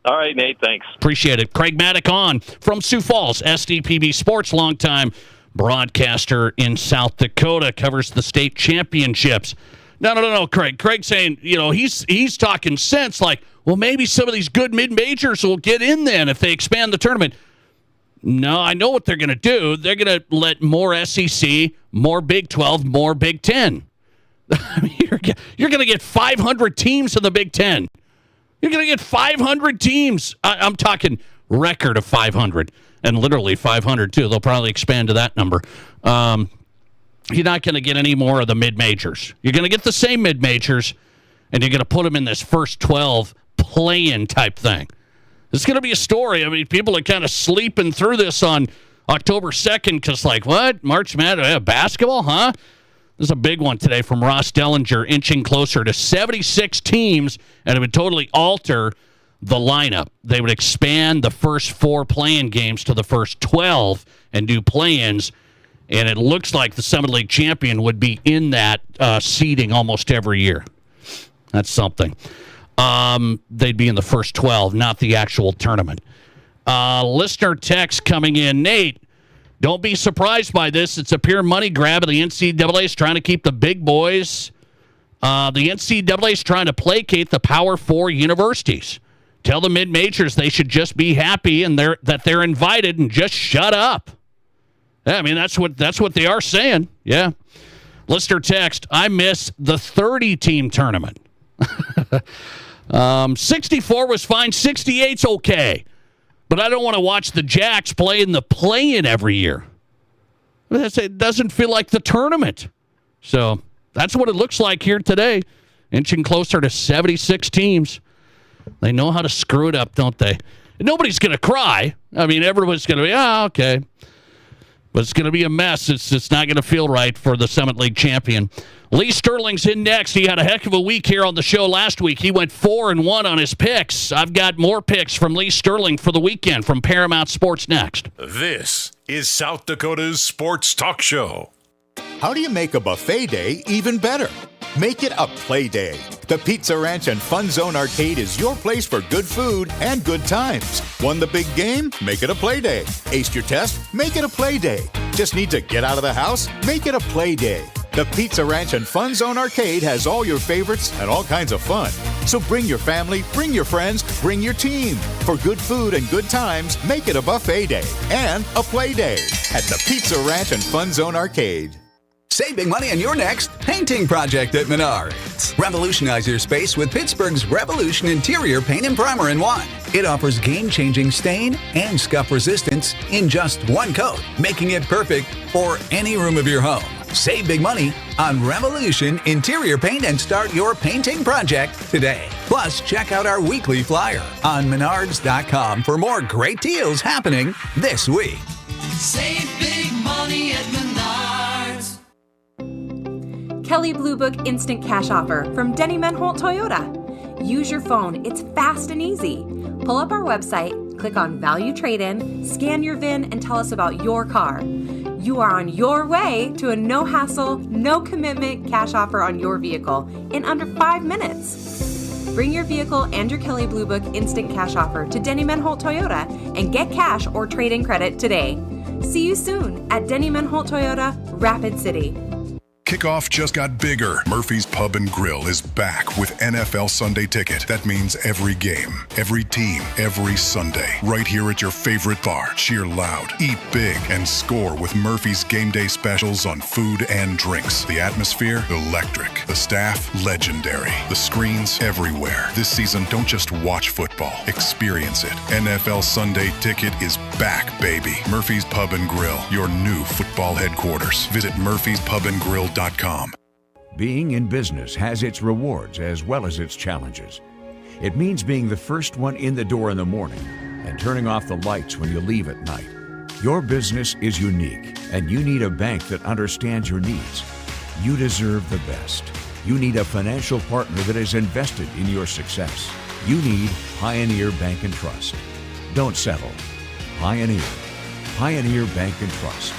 All right, Nate, thanks. Appreciate it. Craig Mattick on from Sioux Falls, SDPB Sports, longtime broadcaster in South Dakota, covers the state championships. No, Craig. Craig's saying, he's talking sense like, well, maybe some of these good mid-majors will get in then if they expand the tournament. No, I know what they're going to do. They're going to let more SEC, more Big 12, more Big 10. I mean, you're going to get 500 teams in the Big 10. You're going to get 500 teams. I'm talking record of 500, and literally 500, too. They'll probably expand to that number. You're not going to get any more of the mid-majors. You're going to get the same mid-majors, and you're going to put them in this first 12 play-in type thing. It's going to be a story. I mean, people are kind of sleeping through this on October 2nd because, what? March Madness, basketball, huh? This is a big one today from Ross Dellinger, inching closer to 76 teams, and it would totally alter the lineup. They would expand the first four play-in games to the first 12 and do play-ins. And it looks like the Summit League champion would be in that seeding almost every year. That's something. They'd be in the first 12, not the actual tournament. Listener text coming in. Nate, don't be surprised by this. It's a pure money grab. The NCAA is trying to keep the big boys. The NCAA is trying to placate the Power 4 universities. Tell the mid-majors they should just be happy and that they're invited and just shut up. Yeah, I mean, that's what they are saying. Yeah. Listener text, I miss the 30-team tournament. 64 was fine. 68's okay. But I don't want to watch the Jacks play in the play-in every year. It doesn't feel like the tournament. So that's what it looks like here today. Inching closer to 76 teams. They know how to screw it up, don't they? And nobody's going to cry. I mean, everyone's going to be, okay. But it's going to be a mess. It's not going to feel right for the Summit League champion. Lee Sterling's in next. He had a heck of a week here on the show last week. He went 4-1 on his picks. I've got more picks from Lee Sterling for the weekend from Paramount Sports next. This is South Dakota's Sports Talk Show. How do you make a buffet day even better? Make it a play day. The Pizza Ranch and Fun Zone Arcade is your place for good food and good times. Won the big game? Make it a play day. Aced your test? Make it a play day. Just need to get out of the house? Make it a play day. The Pizza Ranch and Fun Zone Arcade has all your favorites and all kinds of fun. So bring your family, bring your friends, bring your team. For good food and good times, make it a buffet day and a play day at the Pizza Ranch and Fun Zone Arcade. Save big money on your next painting project at Menards. Revolutionize your space with Pittsburgh's Revolution Interior Paint and Primer in one. It offers game-changing stain and scuff resistance in just one coat, making it perfect for any room of your home. Save big money on Revolution Interior Paint and start your painting project today. Plus, check out our weekly flyer on Menards.com for more great deals happening this week. Save big money at Menards. Kelley Blue Book Instant Cash Offer from Denny Menholt Toyota. Use your phone. It's fast and easy. Pull up our website, click on Value Trade-In, scan your VIN, and tell us about your car. You are on your way to a no-hassle, no-commitment cash offer on your vehicle in under 5 minutes. Bring your vehicle and your Kelley Blue Book Instant Cash Offer to Denny Menholt Toyota and get cash or trade-in credit today. See you soon at Denny Menholt Toyota, Rapid City. Kickoff just got bigger. Murphy's Pub and Grill is back with NFL Sunday Ticket. That means every game, every team, every Sunday. Right here at your favorite bar. Cheer loud, eat big, and score with Murphy's game day specials on food and drinks. The atmosphere, electric. The staff, legendary. The screens, everywhere. This season, don't just watch football. Experience it. NFL Sunday Ticket is back, baby. Murphy's Pub and Grill, your new football headquarters. Visit murphyspubandgrill.com. Being in business has its rewards as well as its challenges. It means being the first one in the door in the morning and turning off the lights when you leave at night. Your business is unique, and you need a bank that understands your needs. You deserve the best. You need a financial partner that is invested in your success. You need Pioneer Bank and Trust. Don't settle. Pioneer. Pioneer Bank and Trust.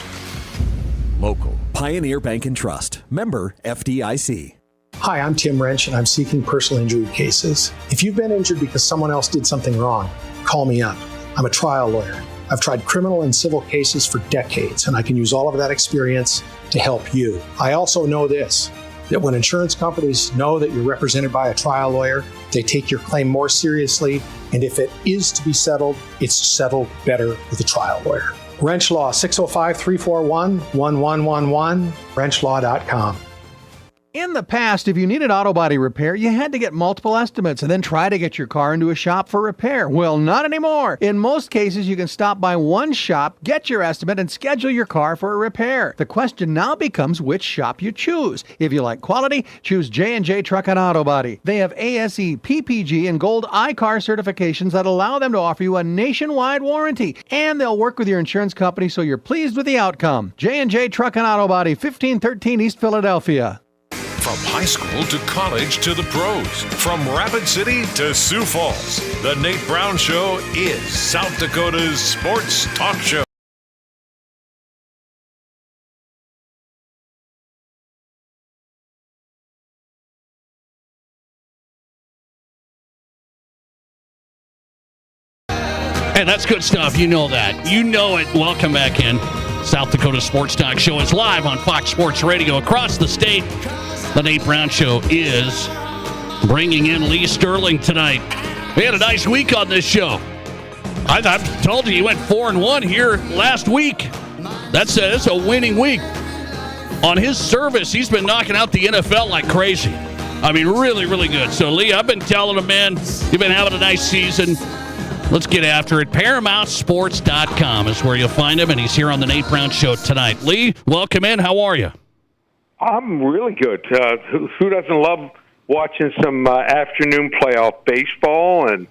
Local. Pioneer Bank and Trust. Member FDIC. Hi, I'm Tim Wrench, and I'm seeking personal injury cases. If you've been injured because someone else did something wrong, call me up. I'm a trial lawyer. I've tried criminal and civil cases for decades, and I can use all of that experience to help you. I also know this, that when insurance companies know that you're represented by a trial lawyer, they take your claim more seriously, and if it is to be settled, it's settled better with a trial lawyer. Wrench Law, 605-341-1111, wrenchlaw.com. In the past, if you needed auto body repair, you had to get multiple estimates and then try to get your car into a shop for repair. Well, not anymore. In most cases, you can stop by one shop, get your estimate, and schedule your car for a repair. The question now becomes which shop you choose. If you like quality, choose J&J Truck and Auto Body. They have ASE, PPG, and Gold iCar certifications that allow them to offer you a nationwide warranty. And they'll work with your insurance company so you're pleased with the outcome. J&J Truck and Auto Body, 1513 East Philadelphia. From high school to college to the pros, from Rapid City to Sioux Falls, the Nate Brown Show is South Dakota's Sports Talk Show. Hey, that's good stuff. You know that. You know it. Welcome back in. South Dakota Sports Talk Show is live on Fox Sports Radio across the state. The Nate Brown Show is bringing in Lee Sterling tonight. We had a nice week on this show. I've told you he went 4-1 here last week. That's a winning week. On his service, he's been knocking out the NFL like crazy. I mean, really, really good. So, Lee, I've been telling him, man, you've been having a nice season. Let's get after it. ParamountSports.com is where you'll find him, and he's here on the Nate Brown Show tonight. Lee, welcome in. How are you? I'm really good. Who doesn't love watching some afternoon playoff baseball? And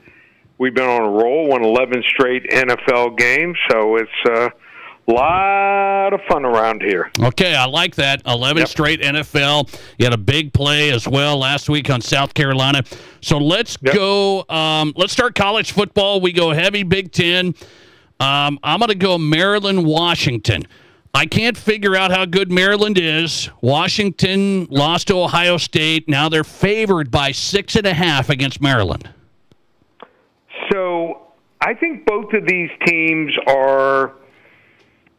we've been on a roll, won 11 straight NFL games, so it's a lot of fun around here. Okay, I like that. 11 straight NFL. You had a big play as well last week on South Carolina. So let's go. Let's start college football. We go heavy Big Ten. I'm going to go Maryland, Washington. I can't figure out how good Maryland is. Washington lost to Ohio State. Now they're favored by 6.5 against Maryland. So I think both of these teams are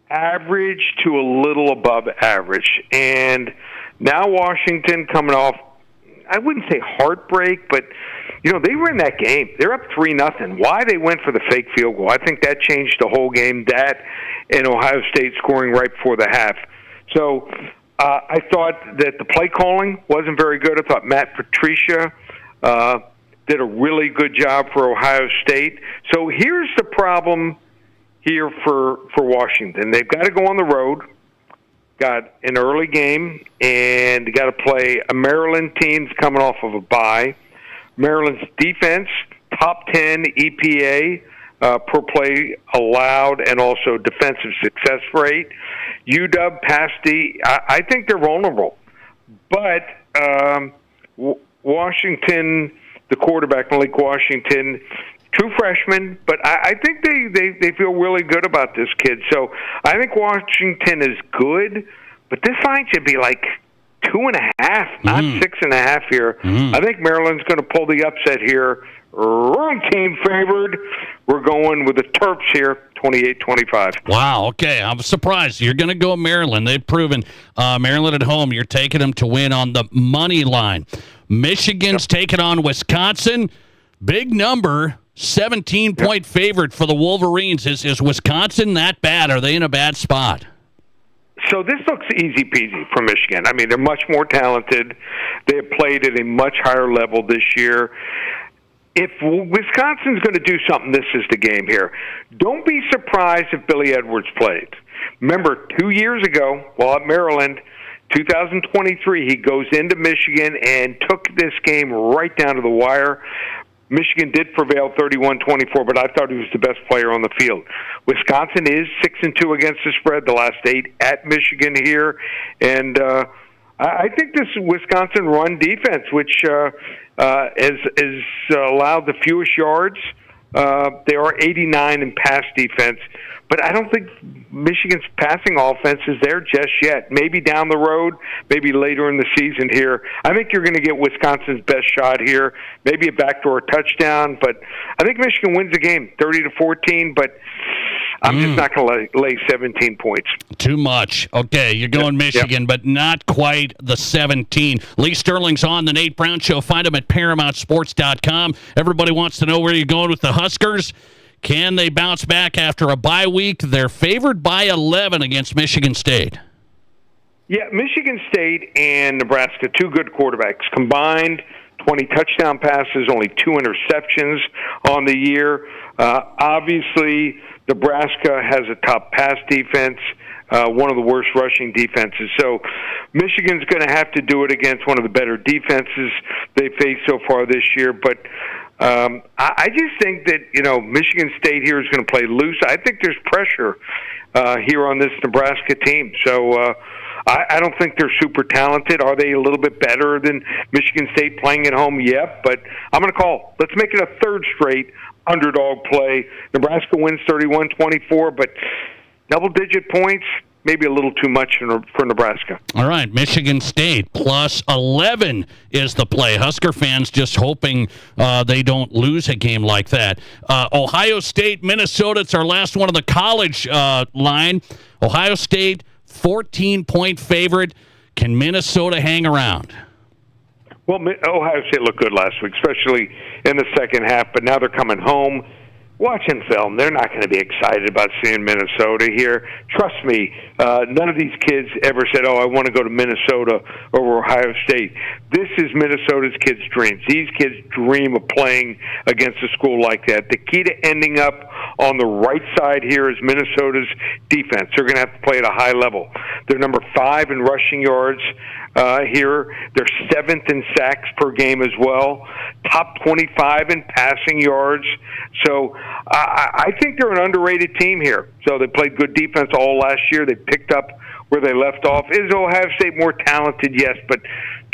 average to a little above average. And now Washington coming off, I wouldn't say heartbreak, but, they were in that game. They're up 3-0. Why they went for the fake field goal, I think that changed the whole game. That and Ohio State scoring right before the half. So I thought that the play calling wasn't very good. I thought Matt Patricia did a really good job for Ohio State. So here's the problem here for Washington. They've got to go on the road, got an early game, and got to play a Maryland team coming off of a bye. Maryland's defense, top 10 EPA per play allowed, and also defensive success rate. UW, Pasty, I think they're vulnerable. But Washington, the quarterback, Malik Washington, true freshman, but I think they feel really good about this kid. So I think Washington is good, but this line should be like 2.5, not 6.5 here. I think Maryland's going to pull the upset here. Wrong team favored. We're going with the Terps here, 28-25. Wow, okay. I'm surprised. You're going to go Maryland. They've proven Maryland at home. You're taking them to win on the money line. Michigan's taking on Wisconsin. Big number, 17-point favorite for the Wolverines. Is Wisconsin that bad? Are they in a bad spot? So this looks easy peasy for Michigan. I mean, they're much more talented. They have played at a much higher level this year. If Wisconsin's going to do something, this is the game here. Don't be surprised if Billy Edwards played. Remember, 2 years ago, while at Maryland, 2023, he goes into Michigan and took this game right down to the wire. Michigan did prevail 31-24, but I thought he was the best player on the field. Wisconsin is 6-2 against the spread, the last 8 at Michigan here. And I think this Wisconsin run defense, which has allowed the fewest yards, they are 89 in pass defense. But I don't think Michigan's passing offense is there just yet. Maybe down the road, maybe later in the season here. I think you're going to get Wisconsin's best shot here. Maybe a backdoor touchdown, but I think Michigan wins the game 30-14, but I'm just not going to lay 17 points. Too much. Okay, you're going Michigan, but not quite the 17. Lee Sterling's on the Nate Brown Show. Find him at ParamountSports.com. Everybody wants to know where you're going with the Huskers. Can they bounce back after a bye week? They're favored by 11 against Michigan State. Yeah, Michigan State and Nebraska, two good quarterbacks. Combined, 20 touchdown passes, only 2 interceptions on the year. Obviously, Nebraska has a top pass defense, one of the worst rushing defenses. So Michigan's going to have to do it against one of the better defenses they faced so far this year. But I just think that, Michigan State here is going to play loose. I think there's pressure here on this Nebraska team. So I don't think they're super talented. Are they a little bit better than Michigan State playing at home? Yeah, but I'm going to call. Let's make it a third straight underdog play. Nebraska wins 31-24, but double-digit points, maybe a little too much for Nebraska. All right, Michigan State plus 11 is the play. Husker fans just hoping they don't lose a game like that. Ohio State, Minnesota, it's our last one of the college line. Ohio State, 14-point favorite. Can Minnesota hang around? Well, Ohio State looked good last week, especially in the second half, but now they're coming home. Watching film, they're not going to be excited about seeing Minnesota here. Trust me, none of these kids ever said, I want to go to Minnesota over Ohio State. This is Minnesota's kids' dreams. These kids dream of playing against a school like that. The key to ending up on the right side here is Minnesota's defense. They're going to have to play at a high level. They're number 5 in rushing yards here. They're 7th in sacks per game as well. Top 25 in passing yards. So I think they're an underrated team here. So they played good defense all last year. They picked up where they left off. Is Ohio State more talented? Yes, but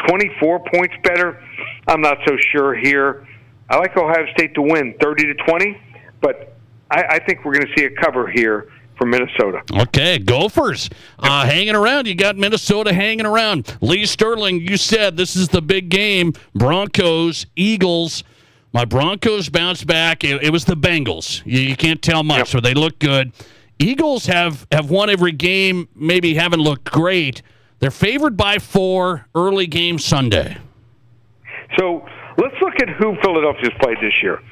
24 points better? I'm not so sure here. I like Ohio State to win 30-20, but I think we're going to see a cover here for Minnesota. Okay, Gophers hanging around. You got Minnesota hanging around. Lee Sterling, you said this is the big game. Broncos, Eagles. My Broncos bounced back. It was the Bengals. You can't tell much, so they look good. Eagles have won every game, maybe haven't looked great. They're favored by 4 early game Sunday. So let's look at who Philadelphia's played this year.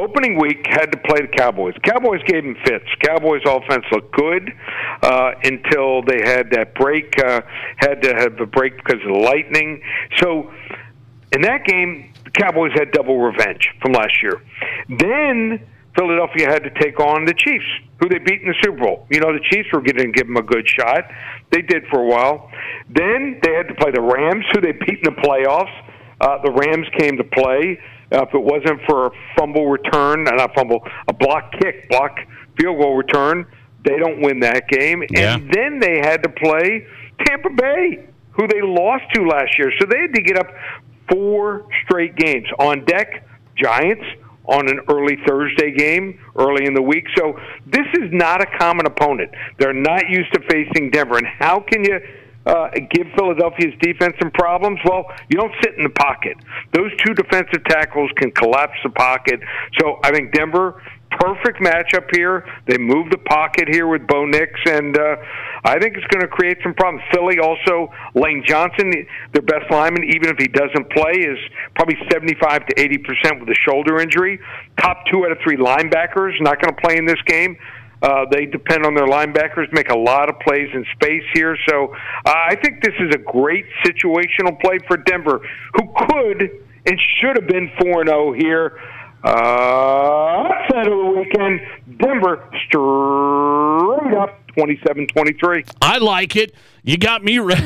Opening week had to play the Cowboys. Cowboys gave them fits. Cowboys offense looked good until they had that break, had to have a break because of the lightning. So in that game, the Cowboys had double revenge from last year. Then Philadelphia had to take on the Chiefs, who they beat in the Super Bowl. You know, the Chiefs were going to give them a good shot. They did for a while. Then they had to play the Rams, who they beat in the playoffs. The Rams came to play. If it wasn't for a fumble return, a block field goal return, they don't win that game. Yeah. And then they had to play Tampa Bay, who they lost to last year. So they had to get up 4 straight games. On deck, Giants on an early Thursday game, early in the week. So this is not a common opponent. They're not used to facing Denver. And how can you give Philadelphia's defense some problems? Well, you don't sit in the pocket. Those 2 defensive tackles can collapse the pocket. So I think Denver, perfect matchup here. They move the pocket here with Bo Nix, and I think it's going to create some problems. Philly also, Lane Johnson, their best lineman, even if he doesn't play, is probably 75 to 80% with a shoulder injury. Top 2 out of 3 linebackers not going to play in this game. They depend on their linebackers, make a lot of plays in space here. So I think this is a great situational play for Denver, who could and should have been 4-0 here. Upset of the weekend, Denver straight up 27-23. I like it. You got me ready.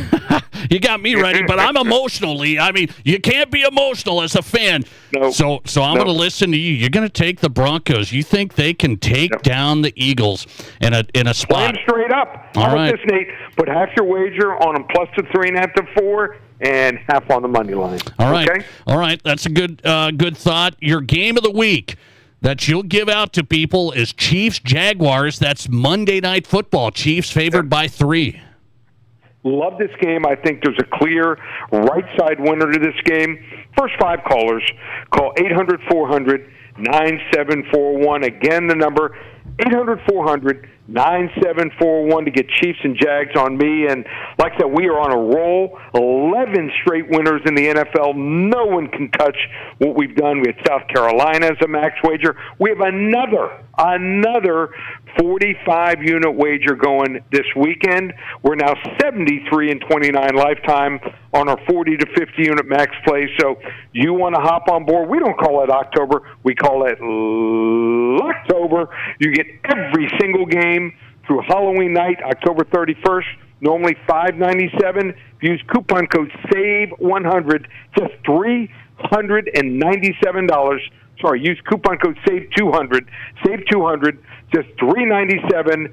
You got me ready, but I'm emotional, Lee. I mean, you can't be emotional as a fan. No. So I'm going to listen to you. You're going to take the Broncos. You think they can take down the Eagles in a spot? Play them straight up. All right. This, Nate. Put half your wager on them plus the 3.5 to 4. And half on the money line. All right. Okay? All right. That's a good thought. Your game of the week that you'll give out to people is Chiefs-Jaguars. That's Monday Night Football. Chiefs favored by 3. Love this game. I think there's a clear right side winner to this game. First 5 callers, call 800-400-9741. Again, the number 800-400-9741 to get Chiefs and Jags on me. And like I said, we are on a roll. 11 straight winners in the NFL. No one can touch what we've done. We had South Carolina as a max wager. We have another 45-unit wager going this weekend. We're now 73-29 lifetime on our 40 to 50-unit max play. So you want to hop on board. We don't call it October. We call it Locktober. You get every single game through Halloween night, October 31st, normally $5.97. Use coupon code SAVE100, just $397. Sorry, use coupon code SAVE200, SAVE200, just $397.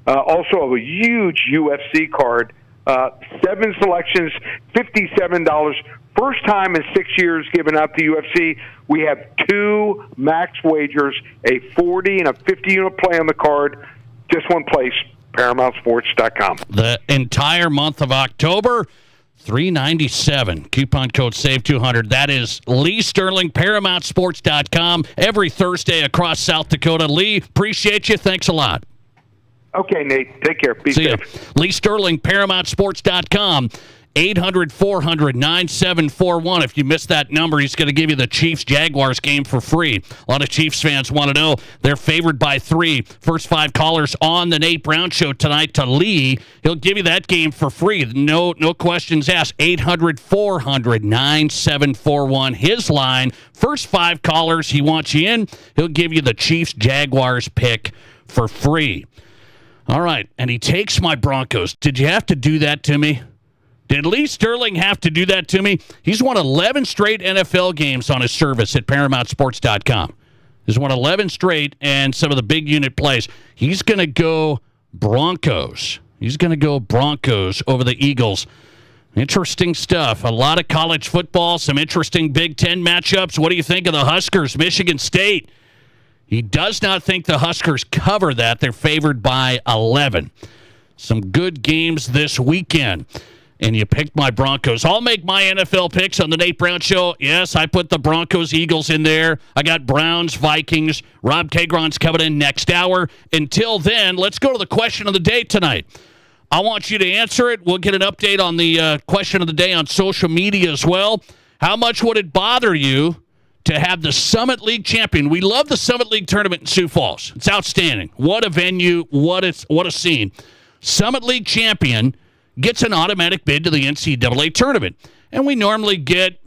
Also a huge UFC card, 7 selections, $57. First time in 6 years given out to UFC. We have 2 max wagers, a 40 and a 50-unit play on the card. Just one place, ParamountSports.com. The entire month of October, $397. Coupon code SAVE200. That is Lee Sterling, ParamountSports.com. Every Thursday across South Dakota. Lee, appreciate you. Thanks a lot. Okay, Nate. Take care. Be See safe. ya. Lee Sterling, ParamountSports.com. 800-400-9741. If you missed that number, he's going to give you the Chiefs-Jaguars game for free. A lot of Chiefs fans want to know. They're favored by 3. First 5 callers on the Nate Brown Show tonight to Lee. He'll give you that game for free. No questions asked. 800-400-9741. His line. First 5 callers, he wants you in. He'll give you the Chiefs-Jaguars pick for free. All right, and he takes my Broncos. Did you have to do that to me? Did Lee Sterling have to do that to me? He's won 11 straight NFL games on his service at ParamountSports.com. He's won 11 straight and some of the big unit plays. He's going to go Broncos. He's going to go Broncos over the Eagles. Interesting stuff. A lot of college football, some interesting Big Ten matchups. What do you think of the Huskers, Michigan State? He does not think the Huskers cover that. They're favored by 11. Some good games this weekend. And you picked my Broncos. I'll make my NFL picks on the Nate Brown Show. Yes, I put the Broncos, Eagles in there. I got Browns, Vikings. Rob Keighron's coming in next hour. Until then, let's go to the question of the day tonight. I want you to answer it. We'll get an update on the question of the day on social media as well. How much would it bother you to have the Summit League champion? We love the Summit League tournament in Sioux Falls. It's outstanding. What a venue. What a scene. Summit League champion gets an automatic bid to the NCAA tournament. And we normally get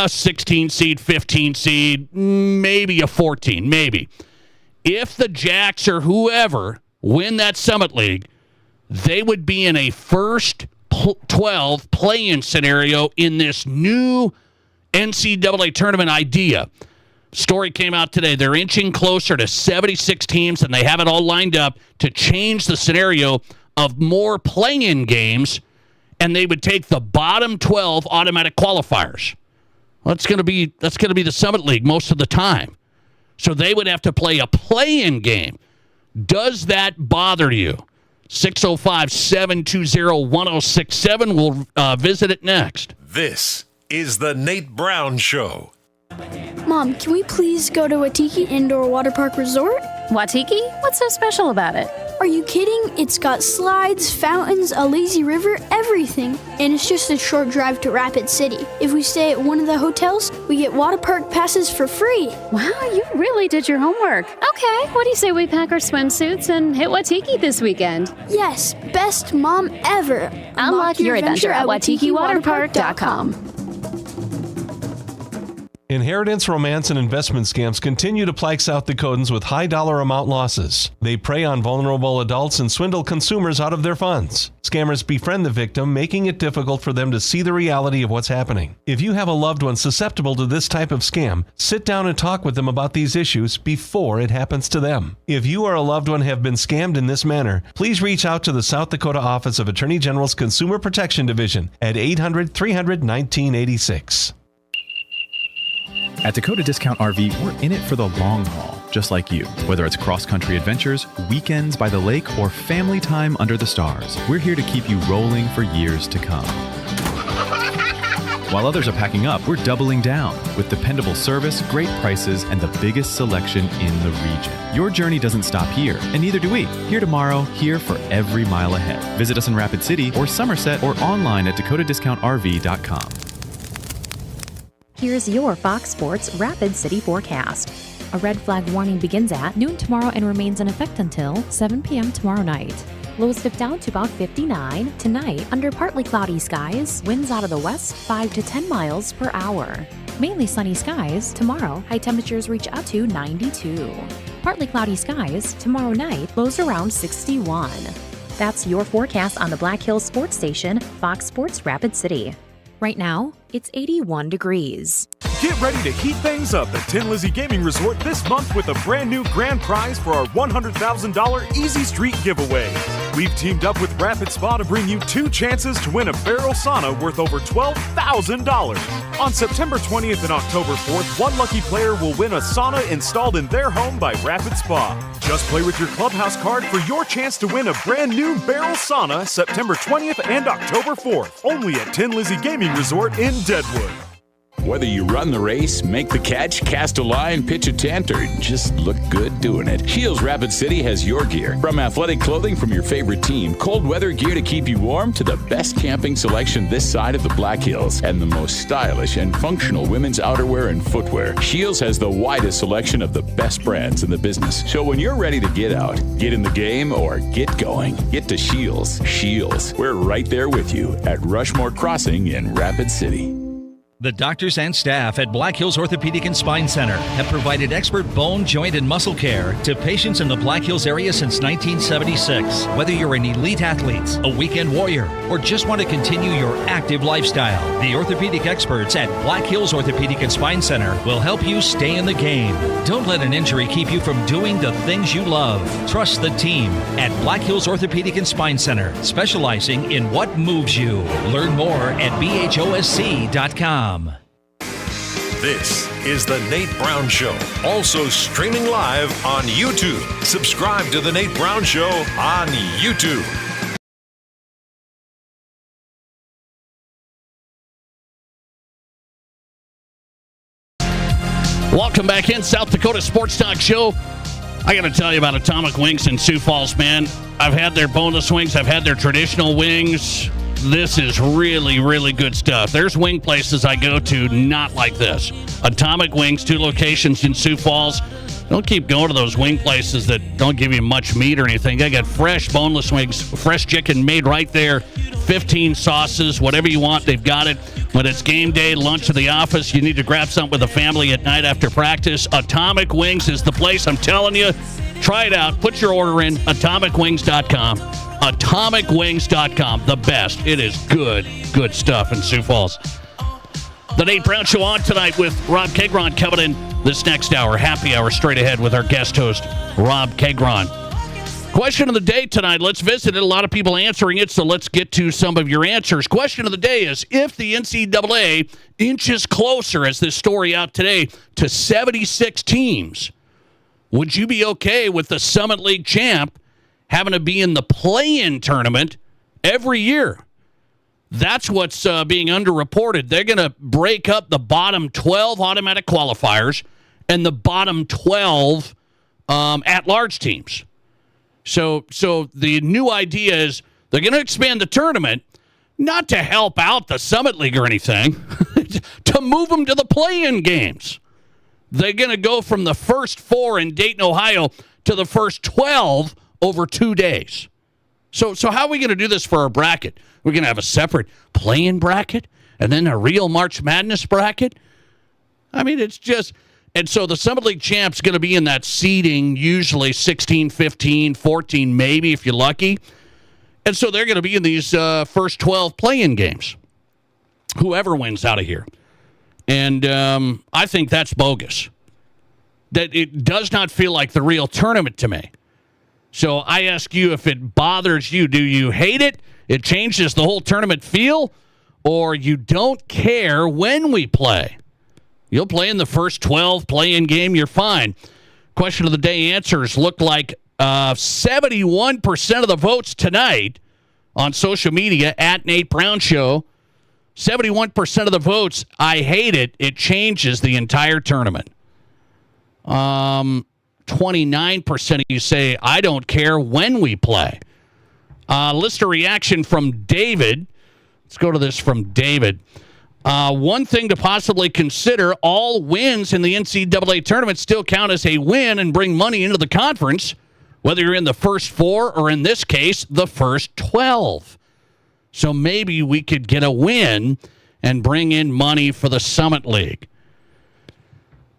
16 seed, 15 seed, maybe a 14, maybe. If the Jacks or whoever win that Summit League, they would be in a first 12 play-in scenario in this new NCAA tournament idea. Story came out today. They're inching closer to 76 teams, and they have it all lined up to change the scenario of more play-in games, and they would take the bottom 12 automatic qualifiers. Well, that's going to be the Summit League most of the time. So they would have to play a play-in game. Does that bother you? 605-720-1067. We'll visit it next. This is the Nate Brown Show. Mom, can we please go to Watiki Indoor Water Park Resort? Watiki? What's so special about it? Are you kidding? It's got slides, fountains, a lazy river, everything. And it's just a short drive to Rapid City. If we stay at one of the hotels, we get water park passes for free. Wow, you really did your homework. Okay, what do you say we pack our swimsuits and hit Watiki this weekend? Yes, best mom ever. Unlock your adventure at WatikiWaterPark.com. Inheritance, romance, and investment scams continue to plague South Dakotans with high dollar amount losses. They prey on vulnerable adults and swindle consumers out of their funds. Scammers befriend the victim, making it difficult for them to see the reality of what's happening. If you have a loved one susceptible to this type of scam, sit down and talk with them about these issues before it happens to them. If you or a loved one have been scammed in this manner, please reach out to the South Dakota Office of Attorney General's Consumer Protection Division at 800-300-1986. At Dakota Discount RV, we're in it for the long haul, just like you. Whether it's cross-country adventures, weekends by the lake, or family time under the stars, we're here to keep you rolling for years to come. While others are packing up, we're doubling down with dependable service, great prices, and the biggest selection in the region. Your journey doesn't stop here, and neither do we. Here tomorrow, here for every mile ahead. Visit us in Rapid City or Somerset or online at DakotaDiscountRV.com. Here's your Fox Sports Rapid City forecast. A red flag warning begins at noon tomorrow and remains in effect until 7 p.m. tomorrow night. Lows dip down to about 59 tonight under partly cloudy skies, winds out of the west 5 to 10 miles per hour. Mainly sunny skies tomorrow, high temperatures reach up to 92. Partly cloudy skies tomorrow night, lows around 61. That's your forecast on the Black Hills Sports Station, Fox Sports Rapid City. Right now, it's 81 degrees. Get ready to heat things up at Tin Lizzy Gaming Resort this month with a brand new grand prize for our $100,000 Easy Street giveaway. We've teamed up with Rapid Spa to bring you 2 chances to win a barrel sauna worth over $12,000. On September 20th and October 4th, one lucky player will win a sauna installed in their home by Rapid Spa. Just play with your Clubhouse card for your chance to win a brand new barrel sauna September 20th and October 4th, only at Tin Lizzy Gaming Resort in Deadwood. Whether you run the race, make the catch, cast a line, pitch a tent, or just look good doing it, Shields Rapid City has your gear. From athletic clothing from your favorite team, cold weather gear to keep you warm, to the best camping selection this side of the Black Hills, and the most stylish and functional women's outerwear and footwear. Shields has the widest selection of the best brands in the business. So when you're ready to get out, get in the game, or get going, get to Shields. Shields, we're right there with you at Rushmore Crossing in Rapid City. The doctors and staff at Black Hills Orthopedic and Spine Center have provided expert bone, joint, and muscle care to patients in the Black Hills area since 1976. Whether you're an elite athlete, a weekend warrior, or just want to continue your active lifestyle, the orthopedic experts at Black Hills Orthopedic and Spine Center will help you stay in the game. Don't let an injury keep you from doing the things you love. Trust the team at Black Hills Orthopedic and Spine Center, specializing in what moves you. Learn more at bhosc.com. This is The Nate Brown Show, also streaming live on YouTube. Subscribe to The Nate Brown Show on YouTube. Welcome back in, South Dakota Sports Talk Show. I got to tell you about Atomic Wings in Sioux Falls, man. I've had their boneless wings. I've had their traditional wings. This is really, really good stuff. There's wing places I go to not like this. Atomic Wings, 2 locations in Sioux Falls. Don't keep going to those wing places that don't give you much meat or anything. They got fresh boneless wings, fresh chicken made right there, 15 sauces, whatever you want, they've got it. When it's game day, lunch at the office, you need to grab something with the family at night after practice. Atomic Wings is the place, I'm telling you. Try it out. Put your order in, atomicwings.com. AtomicWings.com, the best. It is good stuff in Sioux Falls. The Nate Brown Show on tonight with Rob Keighron coming in this next hour. Happy hour straight ahead with our guest host, Rob Keighron. Question of the day tonight. Let's visit it. A lot of people answering it, so let's get to some of your answers. Question of the day is, if the NCAA inches closer, as this story out today, to 76 teams, would you be okay with the Summit League champ having to be in the play-in tournament every year? That's what's being underreported. They're going to break up the bottom 12 automatic qualifiers and the bottom 12 at-large teams. So the new idea is they're going to expand the tournament, not to help out the Summit League or anything, to move them to the play-in games. They're going to go from the first 4 in Dayton, Ohio, to the first 12 over 2 days. So how are we going to do this for our bracket? We're going to have a separate play-in bracket and then a real March Madness bracket? I mean, it's just... And so the Summit League champ's going to be in that seeding, usually 16, 15, 14, maybe if you're lucky. And so they're going to be in these first 12 play-in games. Whoever wins out of here. And I think that's bogus. That it does not feel like the real tournament to me. So I ask you, if it bothers you, do you hate it? It changes the whole tournament feel? Or you don't care when we play? You'll play in the first 12 play-in game, you're fine. Question of the day answers look like 71% of the votes tonight on social media at Nate Brown Show. 71% of the votes, I hate it. It changes the entire tournament. 29% of you say, I don't care when we play. Listener reaction from David. Let's go to this from David. One thing to possibly consider, all wins in the NCAA tournament still count as a win and bring money into the conference, whether you're in the first 4 or, in this case, the first 12. So maybe we could get a win and bring in money for the Summit League.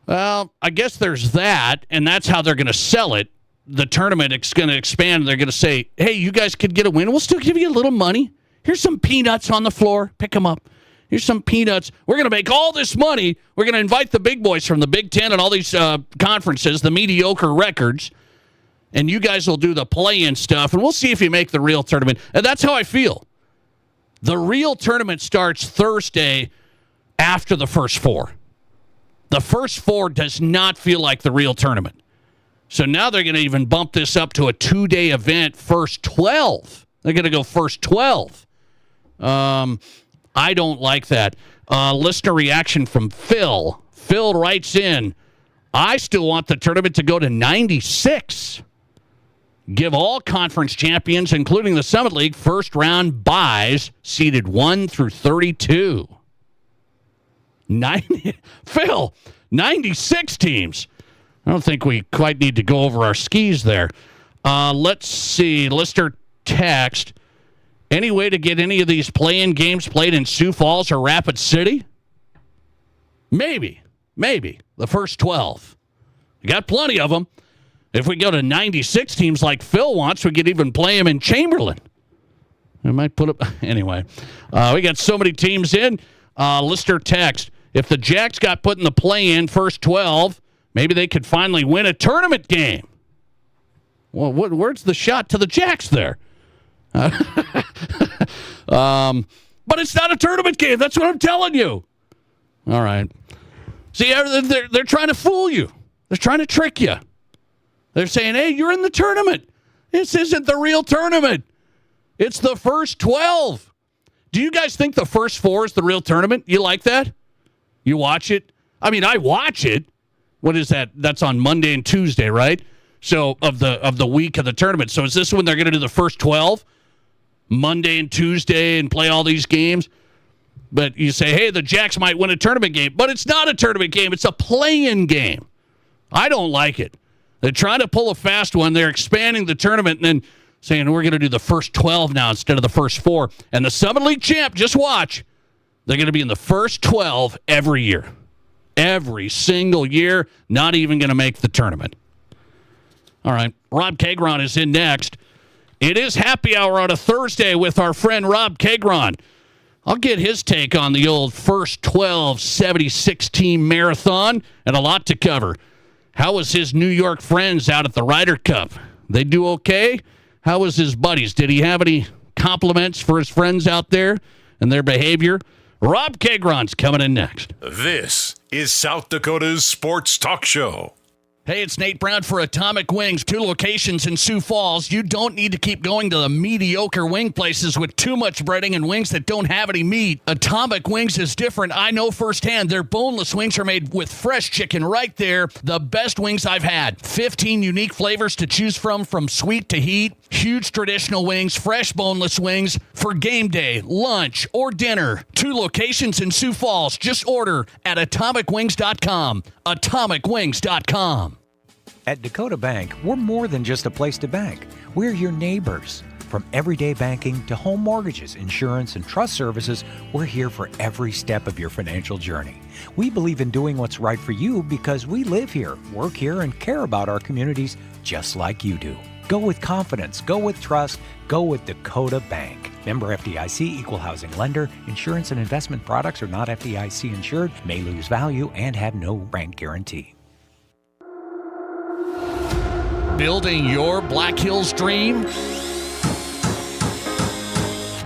Well, I guess there's that, and that's how they're going to sell it. The tournament is going to expand. They're going to say, hey, you guys could get a win. We'll still give you a little money. Here's some peanuts on the floor. Pick them up. Here's some peanuts. We're going to make all this money. We're going to invite the big boys from the Big Ten and all these conferences, the mediocre records, and you guys will do the play-in stuff, and we'll see if you make the real tournament. And that's how I feel. The real tournament starts Thursday after the first 4. The first 4 does not feel like the real tournament. So now they're going to even bump this up to a 2-day event, first 12. They're going to go first 12. I don't like that. Listener reaction from Phil. Phil writes in, I still want the tournament to go to 96. Give all conference champions, including the Summit League, first-round byes, seeded 1 through 32. Phil, 96 teams. I don't think we quite need to go over our skis there. Let's see. Lister text. Any way to get any of these play-in games played in Sioux Falls or Rapid City? Maybe. The first 12. We got plenty of them. If we go to 96 teams like Phil wants, we could even play them in Chamberlain. I might put up... Anyway, we got so many teams in. Lister text. If the Jacks got put in the play-in first 12, maybe they could finally win a tournament game. Well, where's the shot to the Jacks there? But it's not a tournament game. That's what I'm telling you. All right. See, they're trying to fool you. They're trying to trick you. They're saying, hey, you're in the tournament. This isn't the real tournament. It's the first 12. Do you guys think the first 4 is the real tournament? You like that? You watch it? I mean, I watch it. What is that? That's on Monday and Tuesday, right? So of the week of the tournament. So is this when they're going to do the first 12? Monday and Tuesday and play all these games? But you say, hey, the Jacks might win a tournament game. But it's not a tournament game. It's a play-in game. I don't like it. They're trying to pull a fast one. They're expanding the tournament and then saying we're going to do the first 12 now instead of the first 4. And the Summit League champ, just watch, they're going to be in the first 12 every year. Every single year, not even going to make the tournament. All right, Rob Keighron is in next. It is happy hour on a Thursday with our friend Rob Keighron. I'll get his take on the old first 12 76-team marathon and a lot to cover. How was his New York friends out at the Ryder Cup? They do okay? How was his buddies? Did he have any compliments for his friends out there and their behavior? Rob Keighron's coming in next. This is South Dakota's Sports Talk Show. Hey, it's Nate Brown for Atomic Wings, 2 locations in Sioux Falls. You don't need to keep going to the mediocre wing places with too much breading and wings that don't have any meat. Atomic Wings is different. I know firsthand. Their boneless wings are made with fresh chicken right there. The best wings I've had. 15 unique flavors to choose from sweet to heat. Huge traditional wings, fresh boneless wings for game day, lunch, or dinner. 2 locations in Sioux Falls. Just order at atomicwings.com. Atomicwings.com. At Dakota Bank, we're more than just a place to bank. We're your neighbors. From everyday banking to home mortgages, insurance, and trust services, we're here for every step of your financial journey. We believe in doing what's right for you because we live here, work here, and care about our communities just like you do. Go with confidence. Go with trust. Go with Dakota Bank. Member FDIC, equal housing lender. Insurance and investment products are not FDIC insured, may lose value, and have no bank guarantee. Building your Black Hills dream?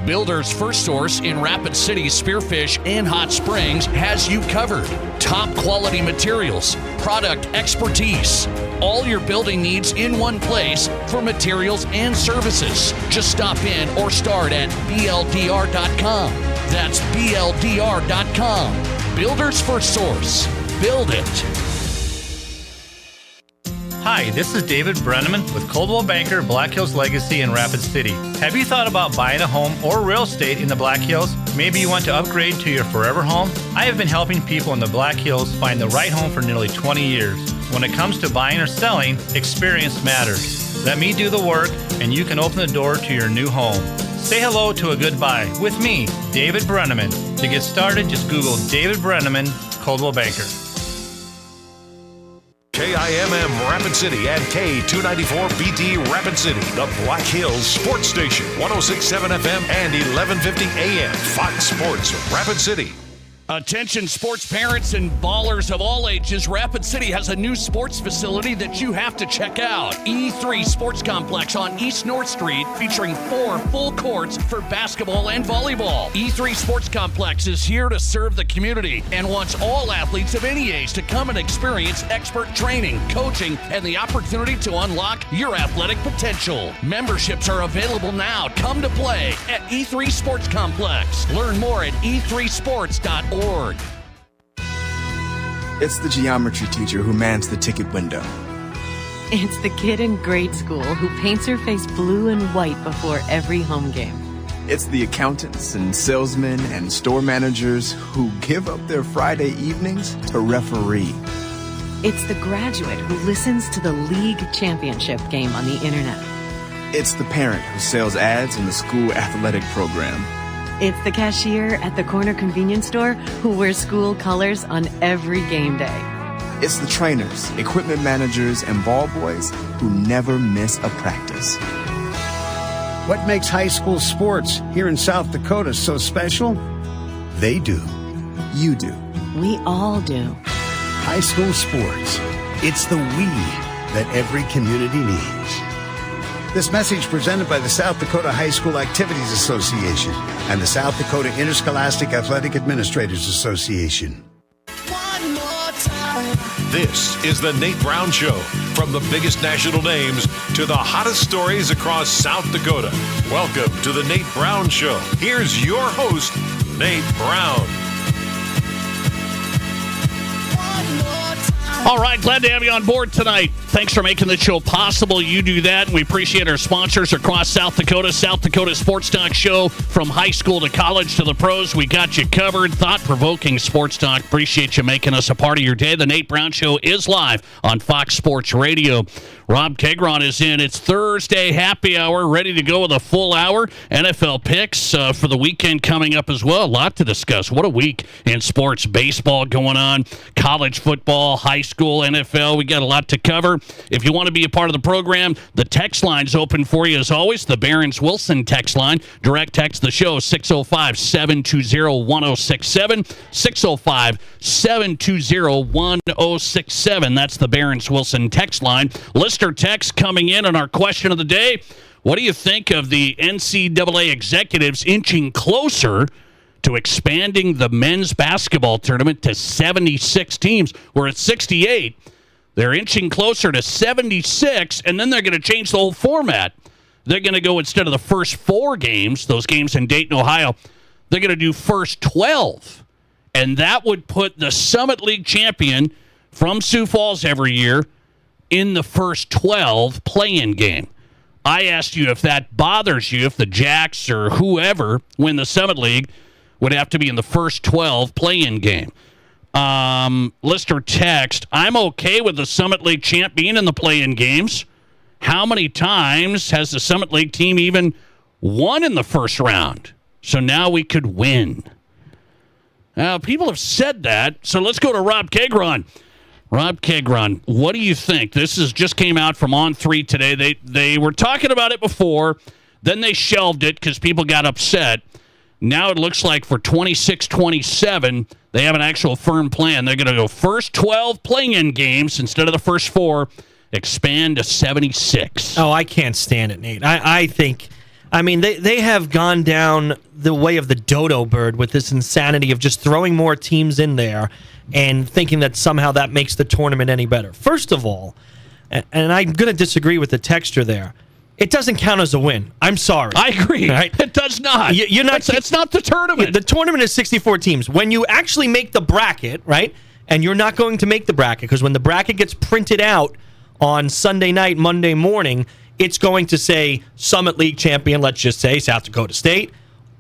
Builder's First Source in Rapid City, Spearfish, and Hot Springs has you covered. Top quality materials, product expertise, all your building needs in one place for materials and services. Just stop in or start at BLDR.com. That's BLDR.com. Builder's First Source. Build it. Hi, this is David Brenneman with Coldwell Banker Black Hills Legacy in Rapid City. Have you thought about buying a home or real estate in the Black Hills? Maybe you want to upgrade to your forever home? I have been helping people in the Black Hills find the right home for nearly 20 years. When it comes to buying or selling, experience matters. Let me do the work and you can open the door to your new home. Say hello to a good buy with me, David Brenneman. To get started, just Google David Brenneman, Coldwell Banker. KIMM Rapid City and K294BT Rapid City, the Black Hills Sports Station, 106.7 FM and 1150 AM, Fox Sports Rapid City. Attention sports parents and ballers of all ages, Rapid City has a new sports facility that you have to check out. E3 Sports Complex on East North Street, featuring 4 full courts for basketball and volleyball. E3 Sports Complex is here to serve the community and wants all athletes of any age to come and experience expert training, coaching, and the opportunity to unlock your athletic potential. Memberships are available now. Come to play at E3 Sports Complex. Learn more at e3sports.org. It's the geometry teacher who mans the ticket window. It's the kid in grade school who paints her face blue and white before every home game. It's the accountants and salesmen and store managers who give up their Friday evenings to referee. It's the graduate who listens to the league championship game on the internet. It's the parent who sells ads in the school athletic program. It's the cashier at the corner convenience store who wears school colors on every game day. It's the trainers, equipment managers, and ball boys who never miss a practice. What makes high school sports here in South Dakota so special? They do. You do. We all do. High school sports. It's the we that every community needs. This message presented by the South Dakota High School Activities Association and the South Dakota Interscholastic Athletic Administrators Association. This is the Nate Brown Show. From the biggest national names to the hottest stories across South Dakota. Welcome to the Nate Brown Show. Here's your host, Nate Brown. All right, glad to have you on board tonight. Thanks for making the show possible. You do that, and we appreciate our sponsors across South Dakota. South Dakota Sports Talk Show, from high school to college to the pros. We got you covered. Thought-provoking sports talk. Appreciate you making us a part of your day. The Nate Brown Show is live on Fox Sports Radio. Rob Keighron is in. It's Thursday happy hour, ready to go with a full hour. NFL picks for the weekend coming up as well. A lot to discuss. What a week in sports. Baseball going on, college football, high school, NFL. We got a lot to cover. If you want to be a part of the program, the text line's open for you as always. The Barons-Wilson text line. Direct text the show, 605-720-1067. 605-720-1067. That's the Barons-Wilson text line. Listener text coming in on our question of the day. What do you think of the NCAA executives inching closer to expanding the men's basketball tournament to 76 teams? We're at 68. They're inching closer to 76, and then they're going to change the whole format. They're going to go, instead of the first 4 games, those games in Dayton, Ohio, they're going to do first 12. And that would put the Summit League champion from Sioux Falls every year in the first 12 play-in game. I asked you if that bothers you, if the Jacks or whoever win the Summit League would have to be in the first 12 play-in game. Listener text, I'm okay with the Summit League champ being in the play-in games. How many times has the Summit League team even won in the first round? So now we could win. People have said that, so let's go to Rob Keighron. Rob Keighron, what do you think? This just came out from On3 today. They were talking about it before, then they shelved it because people got upset. Now it looks like for 26-27, they have an actual firm plan. They're going to go first 12 play-in games instead of the first 4, expand to 76. Oh, I can't stand it, Nate. I think, they have gone down the way of the dodo bird with this insanity of just throwing more teams in there and thinking that somehow that makes the tournament any better. First of all, and I'm going to disagree with the texture there, it doesn't count as a win. I'm sorry. I agree. Right? It does not. That's not the tournament. The tournament is 64 teams. When you actually make the bracket, right, and you're not going to make the bracket because when the bracket gets printed out on Sunday night, Monday morning, it's going to say Summit League champion, let's just say South Dakota State,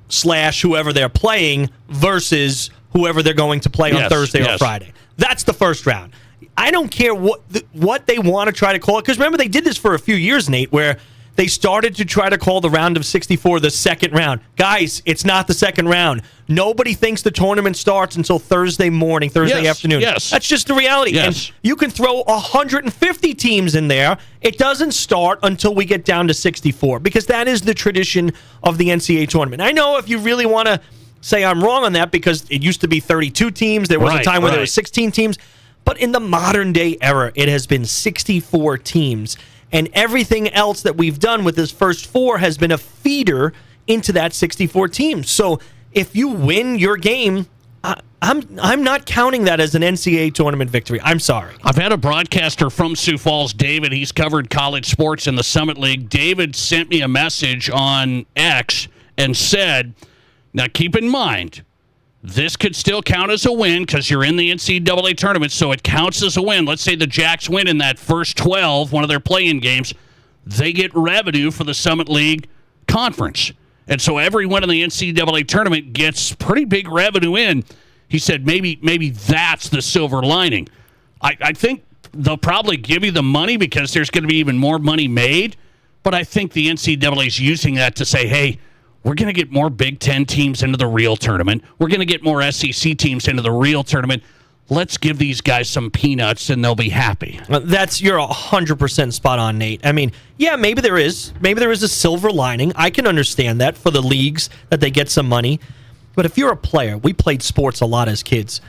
/ whoever they're playing versus whoever they're going to play on Thursday or Friday. That's the first round. I don't care what they want to try to call it, because remember, they did this for a few years, Nate, where they started to try to call the round of 64 the second round. Guys, it's not the second round. Nobody thinks the tournament starts until Thursday morning, Thursday afternoon. Yes. That's just the reality. Yes. And you can throw 150 teams in there. It doesn't start until we get down to 64, because that is the tradition of the NCAA tournament. I know if you really want to say I'm wrong on that because it used to be 32 teams. There was a time where there were 16 teams. But in the modern day era, it has been 64 teams. And everything else that we've done with this first 4 has been a feeder into that 64 teams. So if you win your game, I'm not counting that as an NCAA tournament victory. I'm sorry. I've had a broadcaster from Sioux Falls, David. He's covered college sports in the Summit League. David sent me a message on X and said, now keep in mind, this could still count as a win because you're in the NCAA tournament, so it counts as a win. Let's say the Jacks win in that first 12, one of their play-in games. They get revenue for the Summit League conference. And so everyone in the NCAA tournament gets pretty big revenue in. He said maybe that's the silver lining. I think they'll probably give you the money because there's going to be even more money made. But I think the NCAA is using that to say, hey, we're going to get more Big Ten teams into the real tournament. We're going to get more SEC teams into the real tournament. Let's give these guys some peanuts and they'll be happy. You're 100% spot on, Nate. I mean, yeah, maybe there is a silver lining. I can understand that for the leagues that they get some money. But if you're a player, we played sports a lot as kids.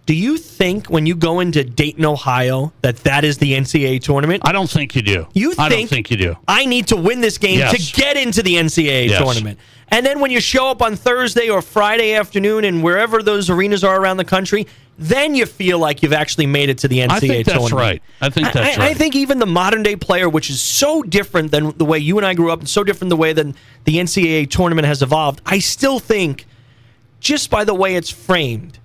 Do you think when you go into Dayton, Ohio, that is the NCAA tournament? I don't think you do. I don't think you do. I need to win this game to get into the NCAA tournament. And then when you show up on Thursday or Friday afternoon and wherever those arenas are around the country, then you feel like you've actually made it to the NCAA I think tournament. That's right. I think that's right. I think even the modern-day player, which is so different than the way you and I grew up and so different the way that the NCAA tournament has evolved, I still think, just by the way it's framed,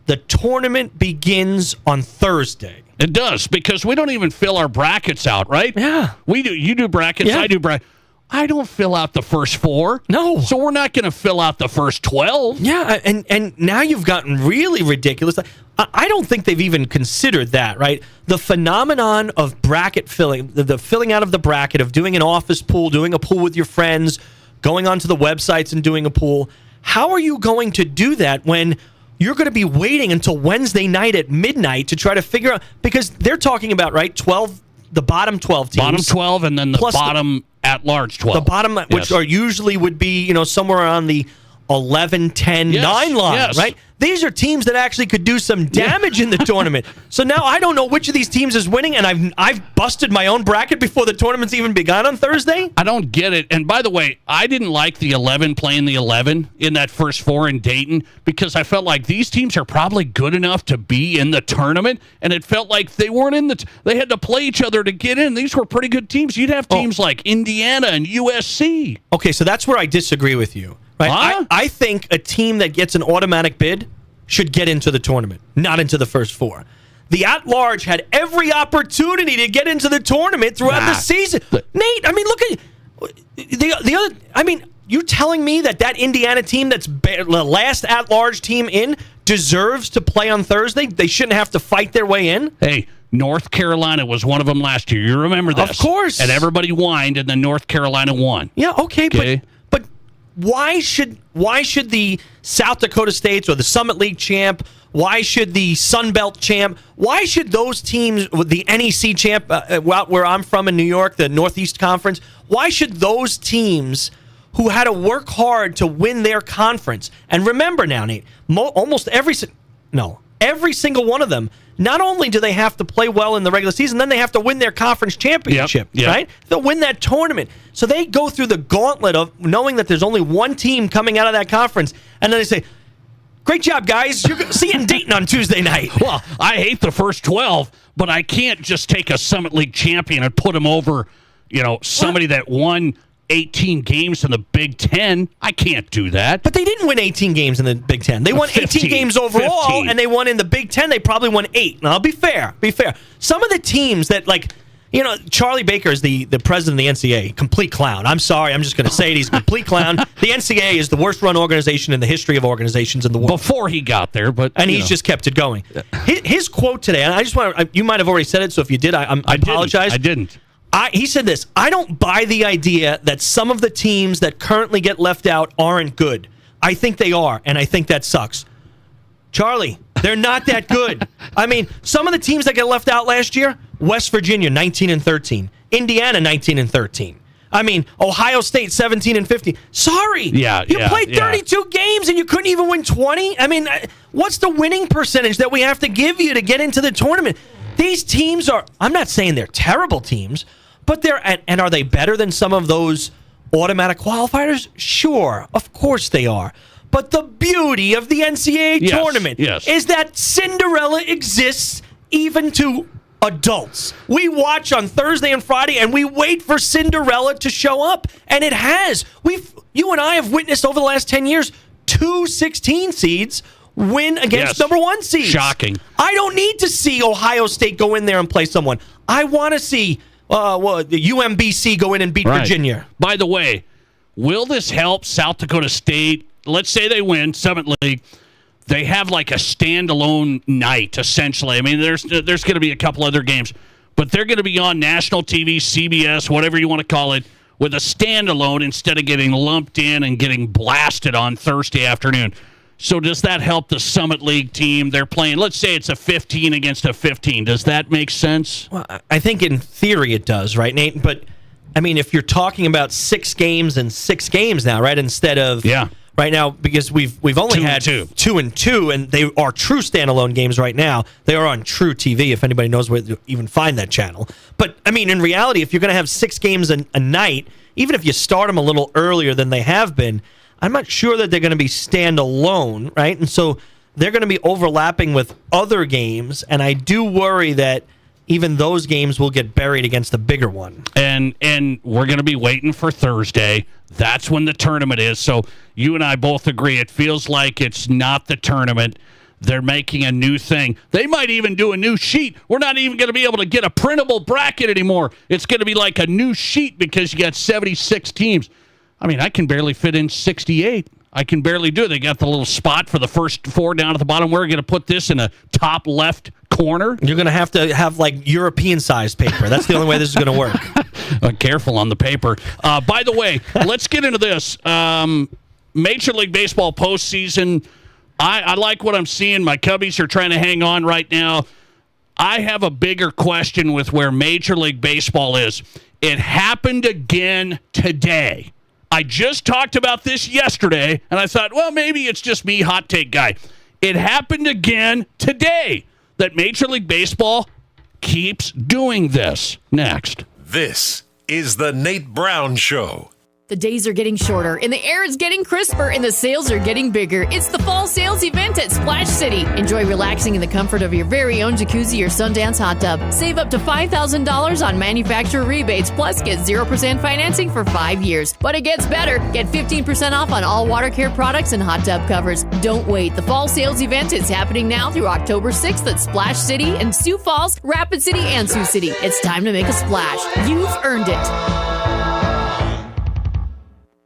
the tournament begins on Thursday. It does, because we don't even fill our brackets out, right? Yeah. We do. You do brackets, I do brackets. I don't fill out the first 4. No. So we're not going to fill out the first 12. Yeah, and now you've gotten really ridiculous. I don't think they've even considered that, right? The phenomenon of bracket filling, the filling out of the bracket, of doing an office pool, doing a pool with your friends, going onto the websites and doing a pool. How are you going to do that when you're going to be waiting until Wednesday night at midnight to try to figure out, because they're talking about, right, 12, the bottom 12 teams. Bottom 12 and then the bottom at-large 12. The bottom, which are usually would be, somewhere around the 11, 10, 9 line, right? These are teams that actually could do some damage in the tournament. So now I don't know which of these teams is winning, and I've busted my own bracket before the tournament's even begun on Thursday. I don't get it. And by the way, I didn't like the 11 playing the 11 in that first 4 in Dayton because I felt like these teams are probably good enough to be in the tournament, and it felt like they weren't in they had to play each other to get in. These were pretty good teams. You'd have teams like Indiana and USC. Okay, so that's where I disagree with you. Right? Huh? I think a team that gets an automatic bid should get into the tournament, not into the first 4. The at-large had every opportunity to get into the tournament throughout the season. Nate, I mean, look at the other. I mean, you telling me that Indiana team that's the last at-large team in deserves to play on Thursday? They shouldn't have to fight their way in? Hey, North Carolina was one of them last year. You remember this? Of course. And everybody whined, and then North Carolina won. Yeah, okay. But why should the South Dakota States or the Summit League champ, why should the Sun Belt champ, why should those teams, the NEC champ, where I'm from in New York, the Northeast Conference, why should those teams who had to work hard to win their conference, and remember now, Nate, every single one of them, not only do they have to play well in the regular season, then they have to win their conference championship, right? They'll win that tournament. So they go through the gauntlet of knowing that there's only one team coming out of that conference, and then they say, great job, guys. See you in Dayton on Tuesday night. Well, I hate the first 12, but I can't just take a Summit League champion and put him over, somebody that won 18 games in the Big Ten. I can't do that. But they didn't win 18 games in the Big Ten. They won 18 games overall, 15. and they won in the Big Ten. They probably won 8. Now, I'll be fair. Some of the teams that, Charlie Baker is the president of the NCAA, complete clown. I'm sorry. I'm just going to say it. He's a complete clown. The NCAA is the worst-run organization in the history of organizations in the world. Before he got there, but he's just kept it going. His quote today, and I just want you might have already said it, so if you did, I apologize. I didn't. He said this, I don't buy the idea that some of the teams that currently get left out aren't good. I think they are, and I think that sucks. Charlie, they're not that good. I mean, some of the teams that get left out last year, West Virginia, 19-13. Indiana, 19-13. I mean, Ohio State 17-50. Sorry. You played 32 games and you couldn't even win 20? I mean, what's the winning percentage that we have to give you to get into the tournament? These teams are, I'm not saying they're terrible teams, but and are they better than some of those automatic qualifiers? Sure, of course they are. But the beauty of the NCAA tournament is that Cinderella exists even to adults. We watch on Thursday and Friday, and we wait for Cinderella to show up, and it has. You and I have witnessed over the last 10 years 2 16 seeds win against number 1 seeds. Shocking. I don't need to see Ohio State go in there and play someone. I want to see the UMBC go in and beat Virginia. By the way, will this help South Dakota State? Let's say they win Summit League. They have like a standalone night, essentially. I mean, there's going to be a couple other games, but they're going to be on national TV, CBS, whatever you want to call it, with a standalone instead of getting lumped in and getting blasted on Thursday afternoon. So does that help the Summit League team? They're playing, let's say it's a 15 against a 15. Does that make sense? Well, I think in theory it does, right, Nate? But, I mean, if you're talking about 6 games and 6 games now, right, instead of... Right now, because we've only had 2 and 2, and they are true standalone games right now. They are on True TV, if anybody knows where to even find that channel. But, I mean, in reality, if you're going to have 6 games a night, even if you start them a little earlier than they have been, I'm not sure that they're going to be standalone, right? And so they're going to be overlapping with other games, and I do worry that even those games will get buried against the bigger one. And we're going to be waiting for Thursday. That's when the tournament is. So you and I both agree it feels like it's not the tournament. They're making a new thing. They might even do a new sheet. We're not even going to be able to get a printable bracket anymore. It's going to be like a new sheet because you got 76 teams. I mean, I can barely fit in 68. I can barely do it. They got the little spot for the first 4 down at the bottom. We're going to put this in a top left corner. You're going to have like European-sized paper. That's the only way this is going to work. Careful on the paper. By the way, let's get into this. Major League Baseball postseason. I like what I'm seeing. My Cubbies are trying to hang on right now. I have a bigger question with where Major League Baseball is. It happened again today. I just talked about this yesterday, and I thought, well, maybe it's just me, hot take guy. It happened again today that Major League Baseball keeps doing this. Next. This is the Nate Brown Show. The days are getting shorter, and the air is getting crisper, and the sales are getting bigger. It's the fall sales event at Splash City. Enjoy relaxing in the comfort of your very own jacuzzi or Sundance hot tub. Save up to $5,000 on manufacturer rebates, plus get 0% financing for 5 years. But it gets better. Get 15% off on all water care products and hot tub covers. Don't wait. The fall sales event is happening now through October 6th at Splash City in Sioux Falls, Rapid City, and Sioux City. It's time to make a splash. You've earned it.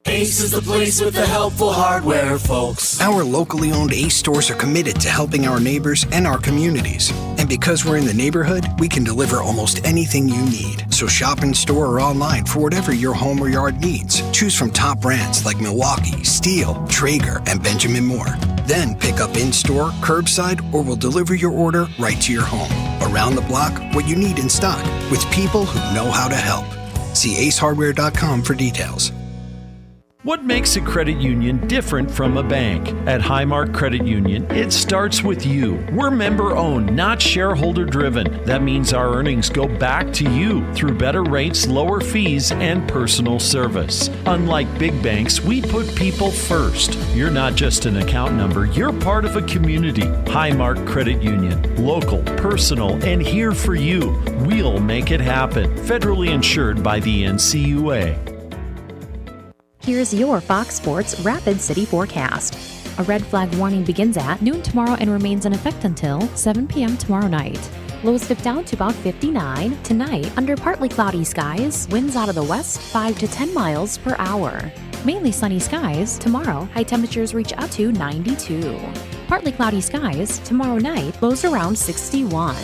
Ace is the place with the helpful hardware, folks. Our locally owned Ace stores are committed to helping our neighbors and our communities. And because we're in the neighborhood, we can deliver almost anything you need. So shop in store or online for whatever your home or yard needs. Choose from top brands like Milwaukee, Steel, Traeger, and Benjamin Moore. Then pick up in-store, curbside, or we'll deliver your order right to your home. Around the block, what you need in stock, with people who know how to help. See acehardware.com for details. What makes a credit union different from a bank? At Highmark Credit Union, it starts with you. We're member-owned, not shareholder-driven. That means our earnings go back to you through better rates, lower fees, and personal service. Unlike big banks, we put people first. You're not just an account number, you're part of a community. Highmark Credit Union. Local, personal, and here for you. We'll make it happen. Federally insured by the NCUA. Here's your Fox Sports Rapid City forecast. A red flag warning begins at noon tomorrow and remains in effect until 7 p.m. tomorrow night. Lows dip down to about 59 tonight under partly cloudy skies, winds out of the west 5 to 10 miles per hour. Mainly sunny skies tomorrow, high temperatures reach up to 92. Partly cloudy skies tomorrow night, lows around 61.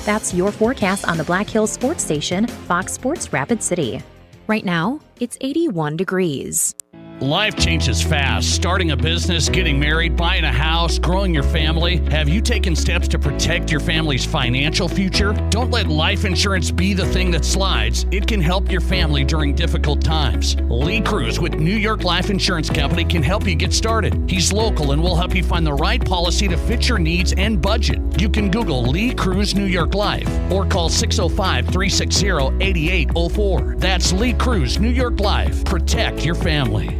That's your forecast on the Black Hills Sports Station, Fox Sports Rapid City. Right now, it's 81 degrees. Life changes fast. Starting a business, getting married, buying a house, growing your family. Have you taken steps to protect your family's financial future? Don't let life insurance be the thing that slides. It can help your family during difficult times. Lee Cruz with New York Life Insurance Company can help you get started. He's local and will help you find the right policy to fit your needs and budget. You can Google Lee Cruz New York Life or call 605-360-8804. That's Lee Cruz New York Life. Protect your family.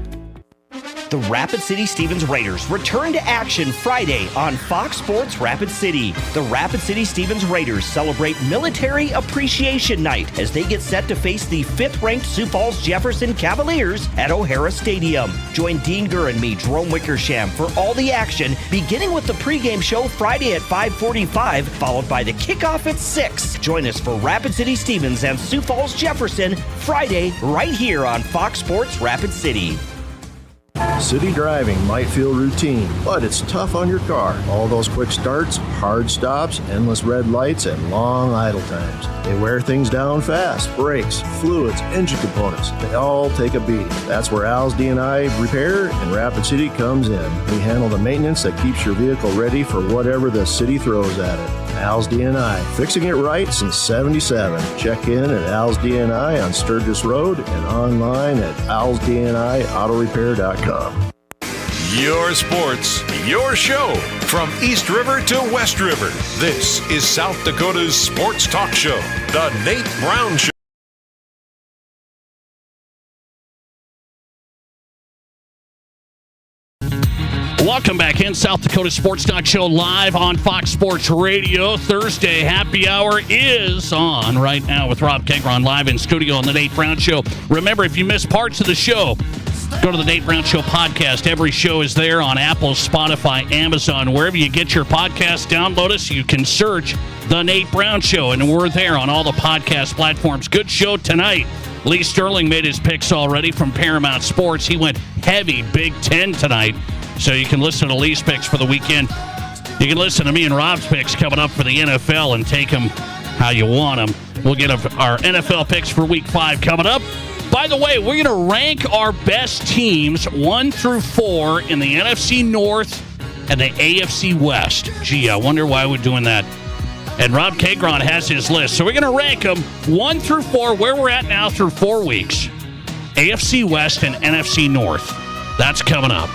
The Rapid City Stevens Raiders return to action Friday on Fox Sports Rapid City. The Rapid City Stevens Raiders celebrate Military Appreciation Night as they get set to face the 5th-ranked Sioux Falls Jefferson Cavaliers at O'Hara Stadium. Join Dean Gurr and me, Jerome Wickersham, for all the action, beginning with the pregame show Friday at 5:45, followed by the kickoff at 6. Join us for Rapid City Stevens and Sioux Falls Jefferson Friday right here on Fox Sports Rapid City. City driving might feel routine, but it's tough on your car. All those quick starts, hard stops, endless red lights, and long idle times. They wear things down fast. Brakes, fluids, engine components, they all take a beating. That's where Al's D&I Repair in Rapid City comes in. We handle the maintenance that keeps your vehicle ready for whatever the city throws at it. Al's D&I, fixing it right since 77. Check in at Al's D&I on Sturgis Road and online at alsdniautorepair.com. Your sports, your show. From East River to West River, this is South Dakota's sports talk show, The Nate Brown Show. Welcome back in. South Dakota Sports Talk Show live on Fox Sports Radio. Thursday happy hour is on right now with Rob Keighron live in studio on The Nate Brown Show. Remember, if you miss parts of the show, go to The Nate Brown Show podcast. Every show is there on Apple, Spotify, Amazon. Wherever you get your podcast, download us. You can search The Nate Brown Show, and we're there on all the podcast platforms. Good show tonight. Lee Sterling made his picks already from Paramount Sports. He went heavy Big Ten tonight. So you can listen to Lee's picks for the weekend. You can listen to me and Rob's picks coming up for the NFL and take them how you want them. We'll get our NFL picks for Week 5 coming up. By the way, we're going to rank our best teams 1 through 4 in the NFC North and the AFC West. Gee, I wonder why we're doing that. And Rob Keighron has his list. So we're going to rank them 1 through 4, where we're at now through 4 weeks. AFC West and NFC North. That's coming up.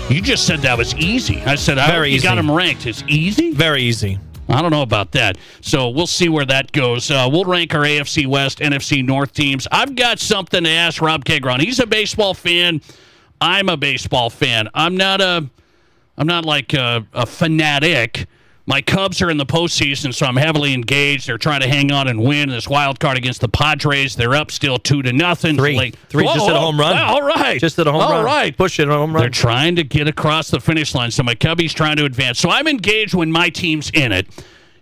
You just said that was easy. I said, you got them ranked. It's easy? Very easy. I don't know about that. So we'll see where that goes. We'll rank our AFC West, NFC North teams. I've got something to ask Rob Keighron. He's a baseball fan. I'm a baseball fan. I'm not like a fanatic. My Cubs are in the postseason, so I'm heavily engaged. They're trying to hang on and win this wild card against the Padres. They're up still 2-0. Three just at a home run. All right. Just at a home run. All right. Push it a home run. They're trying to get across the finish line, so my Cubbies trying to advance. So I'm engaged when my team's in it.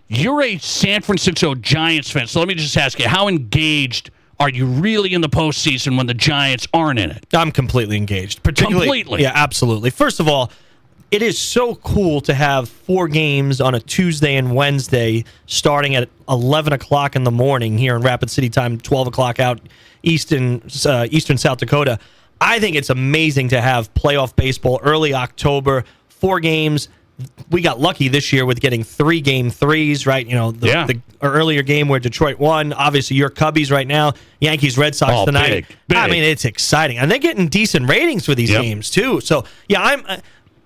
You're a San Francisco Giants fan, so let me just ask you, how engaged are you really in the postseason when the Giants aren't in it? I'm completely engaged. Completely? Yeah, absolutely. First of all, it is so cool to have 4 games on a Tuesday and Wednesday starting at 11 o'clock in the morning here in Rapid City time, 12 o'clock out eastern South Dakota. I think it's amazing to have playoff baseball early October, 4 games. We got lucky this year with getting 3 game threes, right? You know, the earlier game where Detroit won. Obviously, your Cubbies right now, Yankees, Red Sox tonight. Big. I mean, it's exciting. And they're getting decent ratings for these games, too. So, yeah,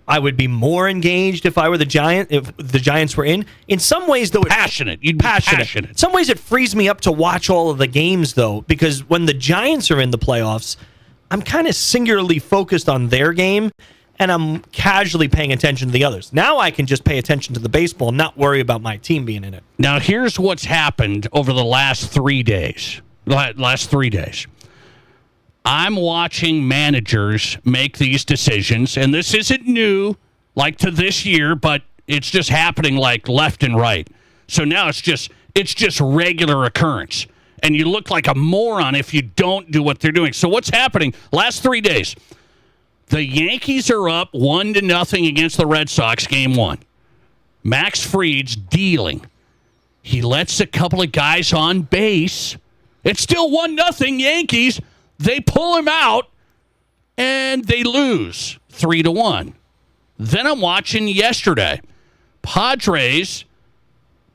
I would be more engaged if I were the Giant, if the Giants were in. In some ways, though, passionate. You'd be passionate. In some ways, it frees me up to watch all of the games, though, because when the Giants are in the playoffs, I'm kind of singularly focused on their game, and I'm casually paying attention to the others. Now I can just pay attention to the baseball and not worry about my team being in it. Now, here's what's happened over the last 3 days. I'm watching managers make these decisions, and this isn't new, like to this year, but it's just happening like left and right. So now it's just regular occurrence, and you look like a moron if you don't do what they're doing. So what's happening? Last 3 days, the Yankees are up 1-0 against the Red Sox, game 1. Max Fried's dealing. He lets a couple of guys on base. It's still 1-0 Yankees. They pull him out. and they lose 3-1. Then I'm watching yesterday. Padres,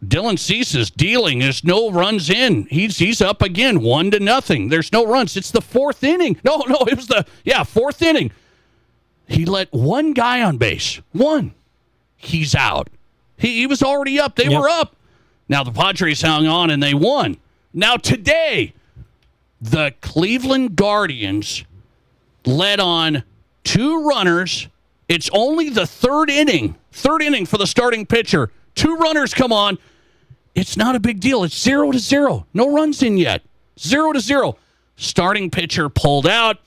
Dylan Cease is dealing. There's no runs in. He's up again, 1-0. There's no runs. It's the fourth inning. No, it was fourth inning. He let one guy on base. One. He's out. He was already up. They were up. Now the Padres hung on and they won. Now today, the Cleveland Guardians led on 2 runners. It's only the third inning for the starting pitcher. 2 runners come on. It's not a big deal. It's 0-0. No runs in yet. 0-0. Starting pitcher pulled out,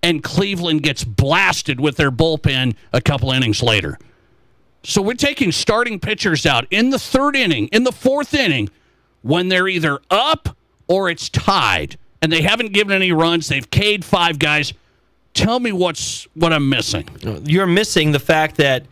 and Cleveland gets blasted with their bullpen a couple innings later. So we're taking starting pitchers out in the third inning, in the fourth inning, when they're either up or it's tied, and they haven't given any runs. They've K'd 5 guys. Tell me what I'm missing. You're missing the fact that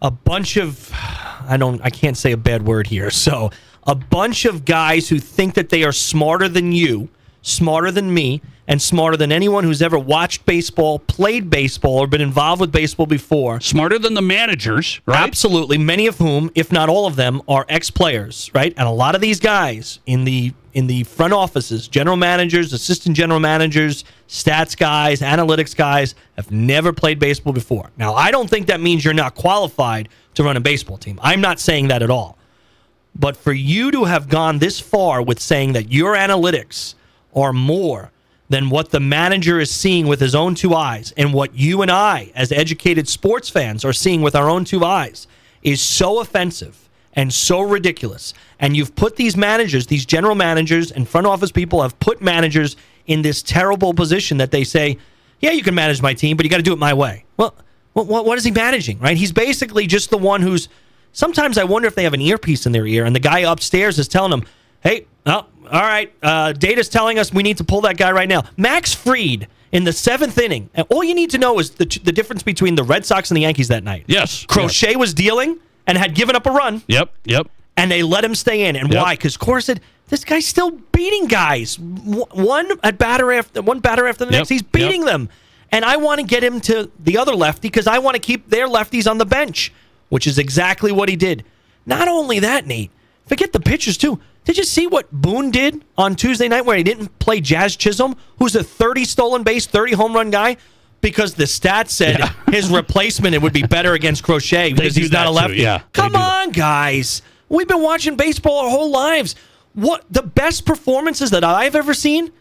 a bunch of, I can't say a bad word here, so a bunch of guys who think that they are smarter than you, smarter than me, and smarter than anyone who's ever watched baseball, played baseball, or been involved with baseball before. Smarter than the managers, right? Absolutely. Many of whom, if not all of them, are ex-players, right? And a lot of these guys in the front offices, general managers, assistant general managers, stats guys, analytics guys, have never played baseball before. Now, I don't think that means you're not qualified to run a baseball team. I'm not saying that at all. But for you to have gone this far with saying that your analytics are more than what the manager is seeing with his own 2 eyes, and what you and I, as educated sports fans, are seeing with our own 2 eyes, is so offensive and so ridiculous. And you've put these managers, these general managers and front office people have put managers in this terrible position that they say, yeah, you can manage my team, but you got to do it my way. Well, what is he managing, right? He's basically just the one who's, sometimes I wonder if they have an earpiece in their ear, and the guy upstairs is telling them, hey, all right, data's telling us we need to pull that guy right now. Max Fried in the 7th inning. And all you need to know is the difference between the Red Sox and the Yankees that night. Yes. Crochet was dealing and had given up a run. Yep. And they let him stay in. And why? Because Cora said, this guy's still beating guys. One batter after the next. He's beating them. And I want to get him to the other lefty because I want to keep their lefties on the bench, which is exactly what he did. Not only that, Nate, forget the pitchers, too. Did you see what Boone did on Tuesday night where he didn't play Jazz Chisholm, who's a 30 stolen base, 30 home run guy? Because the stats said his replacement, it would be better against Crochet because he's not a lefty. Come on, guys. We've been watching baseball our whole lives. What the best performances that I've ever seen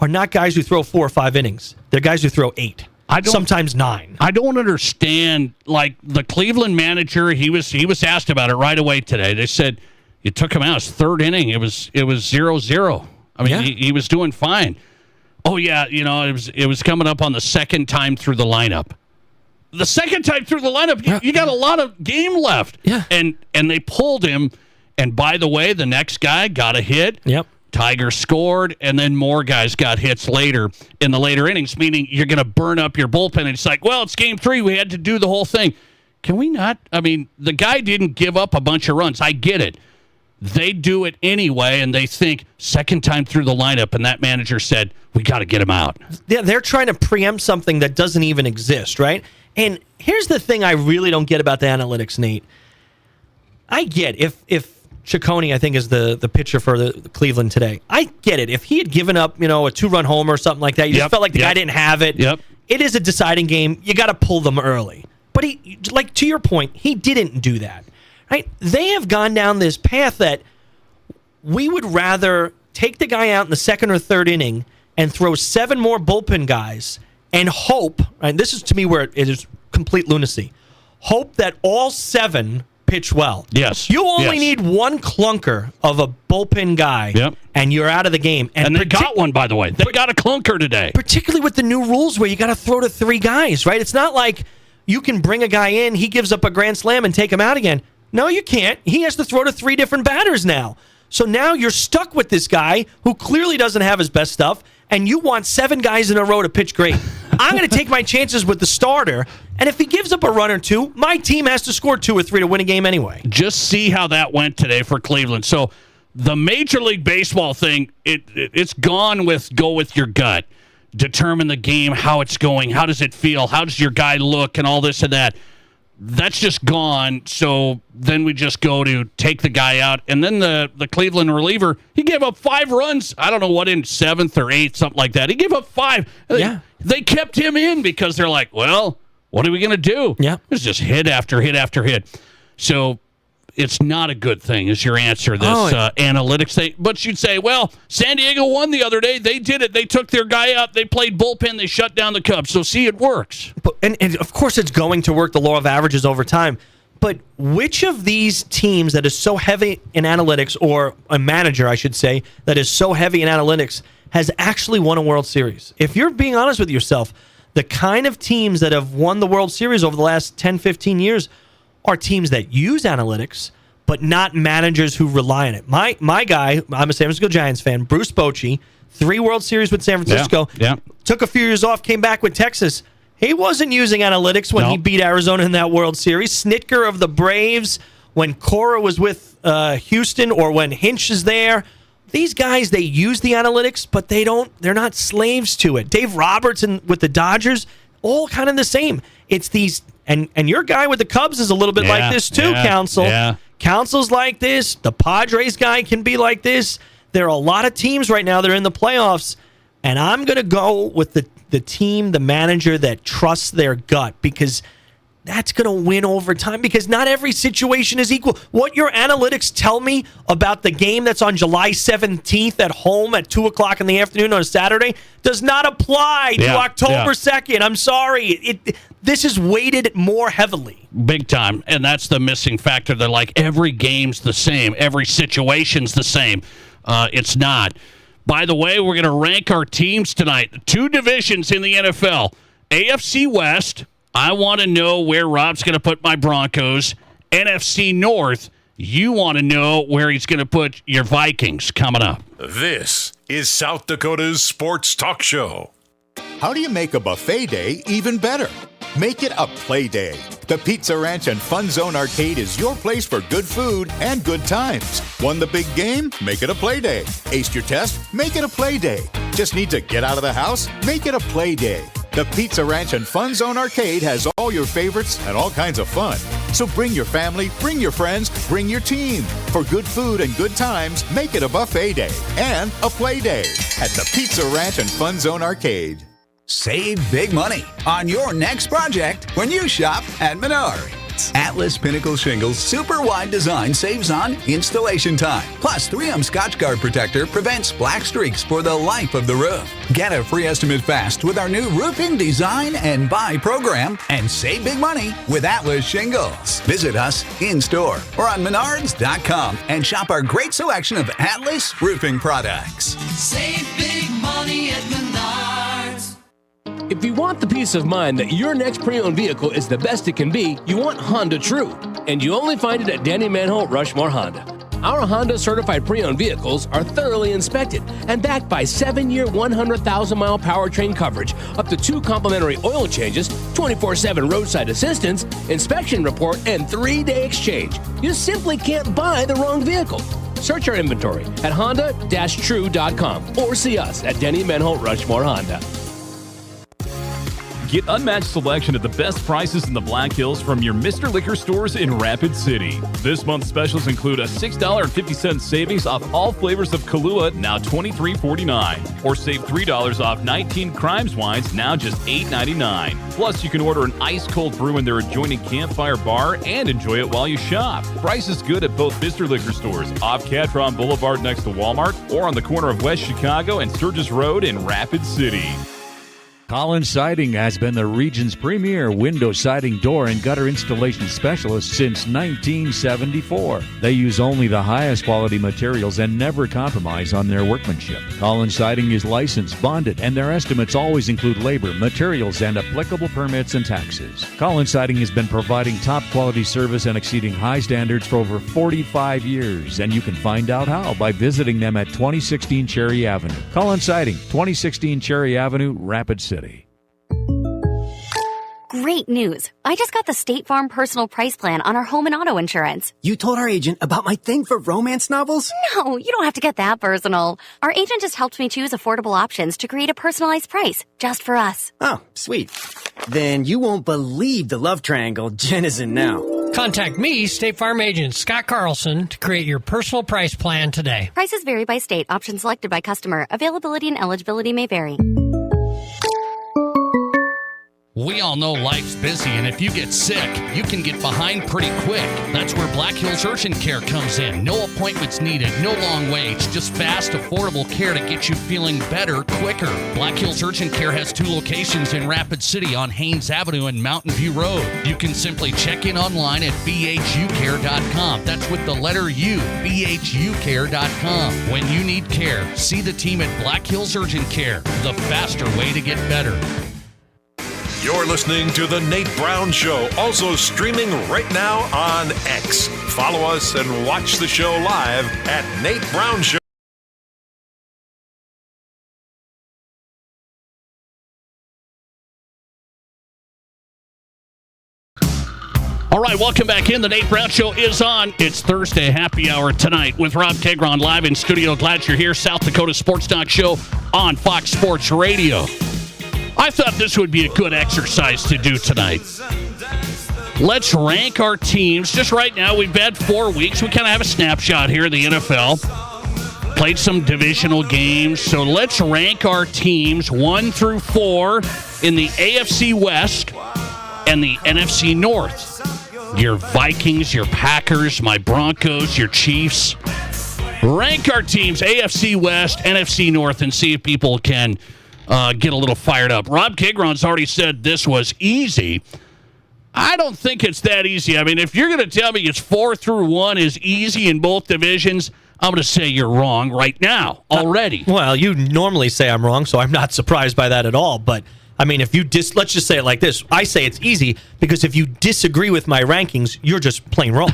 are not guys who throw 4 or 5 innings. They're guys who throw 8. Sometimes 9. I don't understand. Like the Cleveland manager, he was asked about it right away today. They said, you took him out. His third inning, it was 0-0. I mean, he was doing fine. Oh yeah, it was coming up on the second time through the lineup. The second time through the lineup, you got a lot of game left. Yeah, and they pulled him. And by the way, the next guy got a hit. Yep. Tiger scored, and then more guys got hits later in the later innings. Meaning you're going to burn up your bullpen. And it's like, well, it's game 3. We had to do the whole thing. Can we not? I mean, the guy didn't give up a bunch of runs. I get it. They do it anyway, and they think second time through the lineup, and that manager said, we got to get him out. Yeah, they're trying to preempt something that doesn't even exist, right? And here's the thing I really don't get about the analytics, Nate. I get if Ciccone, I think, is the pitcher for the Cleveland today. I get it. If he had given up, a 2-run homer or something like that, you just felt like the guy didn't have it. Yep. It is a deciding game. You got to pull them early. But he, like to your point, he didn't do that. Right? They have gone down this path that we would rather take the guy out in the second or third inning and throw 7 more bullpen guys and hope, and this is to me where it is complete lunacy, hope that all 7 pitch well. Yes. You only need one clunker of a bullpen guy, and you're out of the game. And they got one, by the way. They got a clunker today. Particularly with the new rules where you got to throw to 3 guys, right? It's not like you can bring a guy in, he gives up a grand slam, and take him out again. No, you can't. He has to throw to 3 different batters now. So now you're stuck with this guy who clearly doesn't have his best stuff, and you want 7 guys in a row to pitch great. I'm going to take my chances with the starter, and if he gives up a run or 2, my team has to score 2 or 3 to win a game anyway. Just see how that went today for Cleveland. So the Major League Baseball thing, it's gone with go with your gut. determine the game, how it's going, how does it feel, how does your guy look, and all this and that. That's just gone. So then we just go to take the guy out. And then the Cleveland reliever, he gave up 5 runs. I don't know what, in 7th or 8th, something like that. He gave up 5. Yeah. They kept him in because they're like, well, what are we going to do? Yeah. It's just hit after hit after hit. So it's not a good thing, is your answer, this analytics thing. But you'd say, well, San Diego won the other day. They did it. They took their guy out. They played bullpen. They shut down the Cubs. So, see, it works. But, and of course it's going to work, the law of averages over time. But which of these teams that is so heavy in analytics, or a manager, I should say, that is so heavy in analytics, has actually won a World Series? If you're being honest with yourself, the kind of teams that have won the World Series over the last 10, 15 years are teams that use analytics, but not managers who rely on it. My guy, I'm a San Francisco Giants fan, Bruce Bochy, 3 World Series with San Francisco, took a few years off, came back with Texas. He wasn't using analytics when he beat Arizona in that World Series. Snitker of the Braves, when Cora was with Houston, or when Hinch is there. These guys, they use the analytics, but they're not slaves to it. Dave Robertson with the Dodgers, all kind of the same. It's these... And your guy with the Cubs is a little bit like this too, Council. Yeah. Council's like this. The Padres guy can be like this. There are a lot of teams right now that are in the playoffs, and I'm going to go with the team, the manager that trusts their gut, because that's going to win over time, because not every situation is equal. What your analytics tell me about the game that's on July 17th at home at 2 o'clock in the afternoon on a Saturday does not apply to October 2nd. I'm sorry. This is weighted more heavily. Big time. And that's the missing factor. They're like, every game's the same. Every situation's the same. It's not. By the way, we're going to rank our teams tonight. 2 divisions in the NFL. AFC West, I want to know where Rob's going to put my Broncos. NFC North, you want to know where he's going to put your Vikings coming up. This is South Dakota's Sports Talk Show. How do you make a buffet day even better? Make it a play day. The Pizza Ranch and Fun Zone Arcade is your place for good food and good times. Won the big game? Make it a play day. Aced your test? Make it a play day. Just need to get out of the house? Make it a play day. The Pizza Ranch and Fun Zone Arcade has all your favorites and all kinds of fun. So bring your family, bring your friends, bring your team. For good food and good times, make it a buffet day and a play day at the Pizza Ranch and Fun Zone Arcade. Save big money on your next project when you shop at Menards. Atlas Pinnacle Shingles super wide design saves on installation time. Plus, 3M Scotch Guard Protector prevents black streaks for the life of the roof. Get a free estimate fast with our new roofing design and buy program, and save big money with Atlas Shingles. Visit us in store or on Menards.com and shop our great selection of Atlas roofing products. Save big money at Menards. If you want the peace of mind that your next pre-owned vehicle is the best it can be, you want Honda True. And you only find it at Danny Manholt Rushmore Honda. Our Honda certified pre-owned vehicles are thoroughly inspected and backed by 7-year, 100,000-mile powertrain coverage, up to 2 complimentary oil changes, 24/7 roadside assistance, inspection report, and 3-day exchange. You simply can't buy the wrong vehicle. Search our inventory at honda-true.com or see us at Denny Manholt Rushmore Honda. Get unmatched selection at the best prices in the Black Hills from your Mr. Liquor stores in Rapid City. This month's specials include a $6.50 savings off all flavors of Kahlua, now $23.49. Or save $3 off 19 Crimes wines, now just $8.99. Plus, you can order an ice-cold brew in their adjoining Campfire Bar and enjoy it while you shop. Price is good at both Mr. Liquor stores, off Catron Boulevard next to Walmart, or on the corner of West Chicago and Sturgis Road in Rapid City. Collins Siding has been the region's premier window siding, door, and gutter installation specialist since 1974. They use only the highest quality materials and never compromise on their workmanship. Collins Siding is licensed, bonded, and their estimates always include labor, materials, and applicable permits and taxes. Collins Siding has been providing top quality service and exceeding high standards for over 45 years, and you can find out how by visiting them at 2016 Cherry Avenue. Collins Siding, 2016 Cherry Avenue, Rapid City. Great news. I just got the State Farm Personal Price Plan on our home and auto insurance. You told our agent about my thing for romance novels? No, you don't have to get that personal. Our agent just helped me choose affordable options to create a personalized price just for us. Oh, sweet. Then you won't believe the love triangle Jen is in now. Contact me, State Farm agent Scott Carlson, to create your personal price plan today. Prices vary by state. Options selected by customer. Availability and eligibility may vary. We all know life's busy, and if you get sick, you can get behind pretty quick. That's where Black Hills Urgent Care comes in. No appointments needed, no long waits, just fast, affordable care to get you feeling better quicker. Black Hills Urgent Care has 2 locations in Rapid City on Haynes Avenue and Mountain View Road. You can simply check in online at bhucare.com. That's with the letter U, bhucare.com. When you need care, see the team at Black Hills Urgent Care, the faster way to get better. You're listening to The Nate Brown Show, also streaming right now on X. Follow us and watch the show live at Nate Brown Show. All right, welcome back in. The Nate Brown Show is on. It's Thursday happy hour tonight with Rob Keighron live in studio. Glad you're here. South Dakota Sports Talk Show on Fox Sports Radio. I thought this would be a good exercise to do tonight. Let's rank our teams. Just right now, we've had 4 weeks. We kind of have a snapshot here in the NFL. Played some divisional games. So let's rank our teams 1 through 4 in the AFC West and the NFC North. Your Vikings, your Packers, my Broncos, your Chiefs. Rank our teams, AFC West, NFC North, and see if people can get a little fired up. Rob Keighron's already said this was easy. I don't think it's that easy. I mean, if you're going to tell me it's 4 through 1 is easy in both divisions, I'm going to say you're wrong right now already. Well, you normally say I'm wrong, so I'm not surprised by that at all. But, I mean, if you let's just say it like this. I say it's easy because if you disagree with my rankings, you're just plain wrong.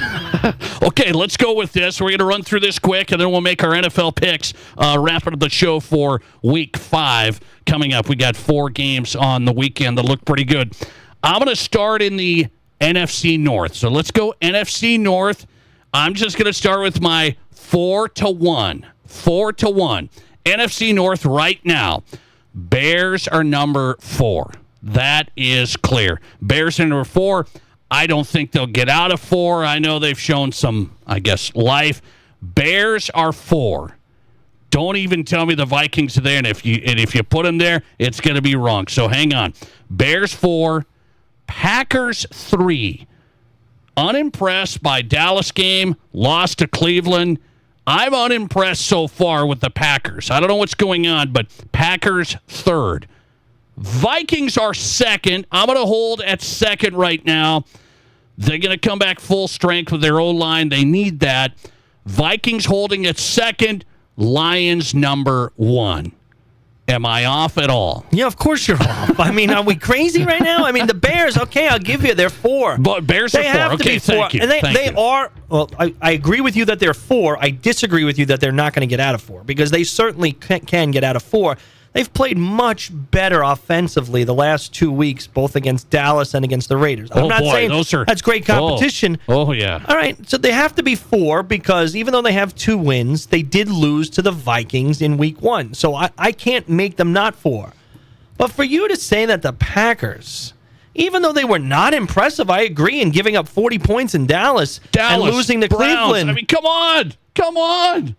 Okay, let's go with this. We're going to run through this quick, and then we'll make our NFL picks. Wrapping up the show for Week 5 coming up. We got 4 games on the weekend that look pretty good. I'm going to start in the NFC North. So let's go NFC North. I'm just going to start with my 4-1. 4-1. NFC North right now. Bears are number 4. That is clear. Bears are number 4. I don't think they'll get out of 4. I know they've shown some, I guess, life. Bears are 4. Don't even tell me the Vikings are there, and if you put them there, it's going to be wrong. So hang on. Bears 4, Packers 3. Unimpressed by Dallas game, lost to Cleveland. I'm unimpressed so far with the Packers. I don't know what's going on, but Packers 3rd. Vikings are 2nd. I'm going to hold at 2nd right now. They're going to come back full strength with their O-line. They need that. Vikings holding at 2nd. Lions number 1. Am I off at all? Yeah, of course you're off. I mean, are we crazy right now? I mean, the Bears, okay, I'll give you, they're 4. But Bears are 4. Have okay, to be 4. Thank you. And they you. are, well, I agree with you that they're 4. I disagree with you that they're not going to get out of 4 because they certainly can get out of 4. They've played much better offensively the last 2 weeks, both against Dallas and against the Raiders. I'm not saying that's great competition. Oh, yeah. All right, so they have to be 4 because even though they have 2 wins, they did lose to the Vikings in Week 1. So I can't make them not 4. But for you to say that the Packers, even though they were not impressive, I agree, in giving up 40 points in Dallas and losing to Browns. Cleveland. I mean, come on.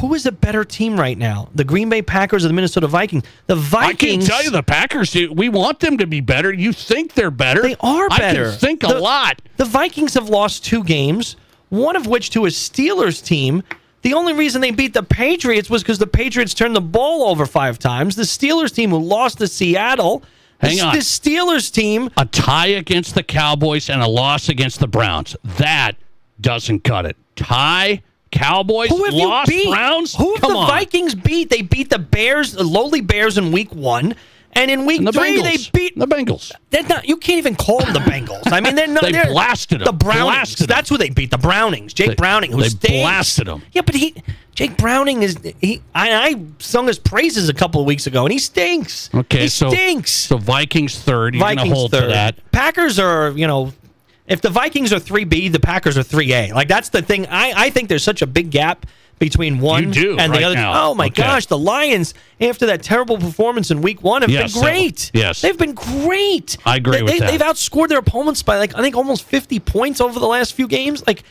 Who is a better team right now? The Green Bay Packers or the Minnesota Vikings? The Vikings. I can tell you the Packers, we want them to be better. You think they're better. They are better. I can think a lot. The Vikings have lost 2 games, one of which to a Steelers team. The only reason they beat the Patriots was because the Patriots turned the ball over 5 times. The Steelers team who lost to Seattle. Hang on. The Steelers team. A tie against the Cowboys and a loss against the Browns. That doesn't cut it. Tie, Cowboys, who have lost, you beat? Browns? Who have the Vikings beat? They beat the Bears, the lowly Bears in Week 1, And in week 3, they beat the Bengals. They're not. You can't even call them the Bengals. I mean, they're not. They blasted them. The Brownings. That's who they beat. The Brownings. Jake Browning, who stinks. They blasted them. Yeah, but Jake Browning is. I sung his praises a couple of weeks ago, and he stinks. Okay, he stinks. So Vikings third. You're going to hold third. to that. Packers are, if the Vikings are 3B, the Packers are 3A. Like, that's the thing. I think there's such a big gap between one and the other. Now. Oh, my gosh. The Lions, after that terrible performance in week 1, have been great. Yes. They've been great. I agree with that. They've outscored their opponents by, I think almost 50 points over the last few games. Like,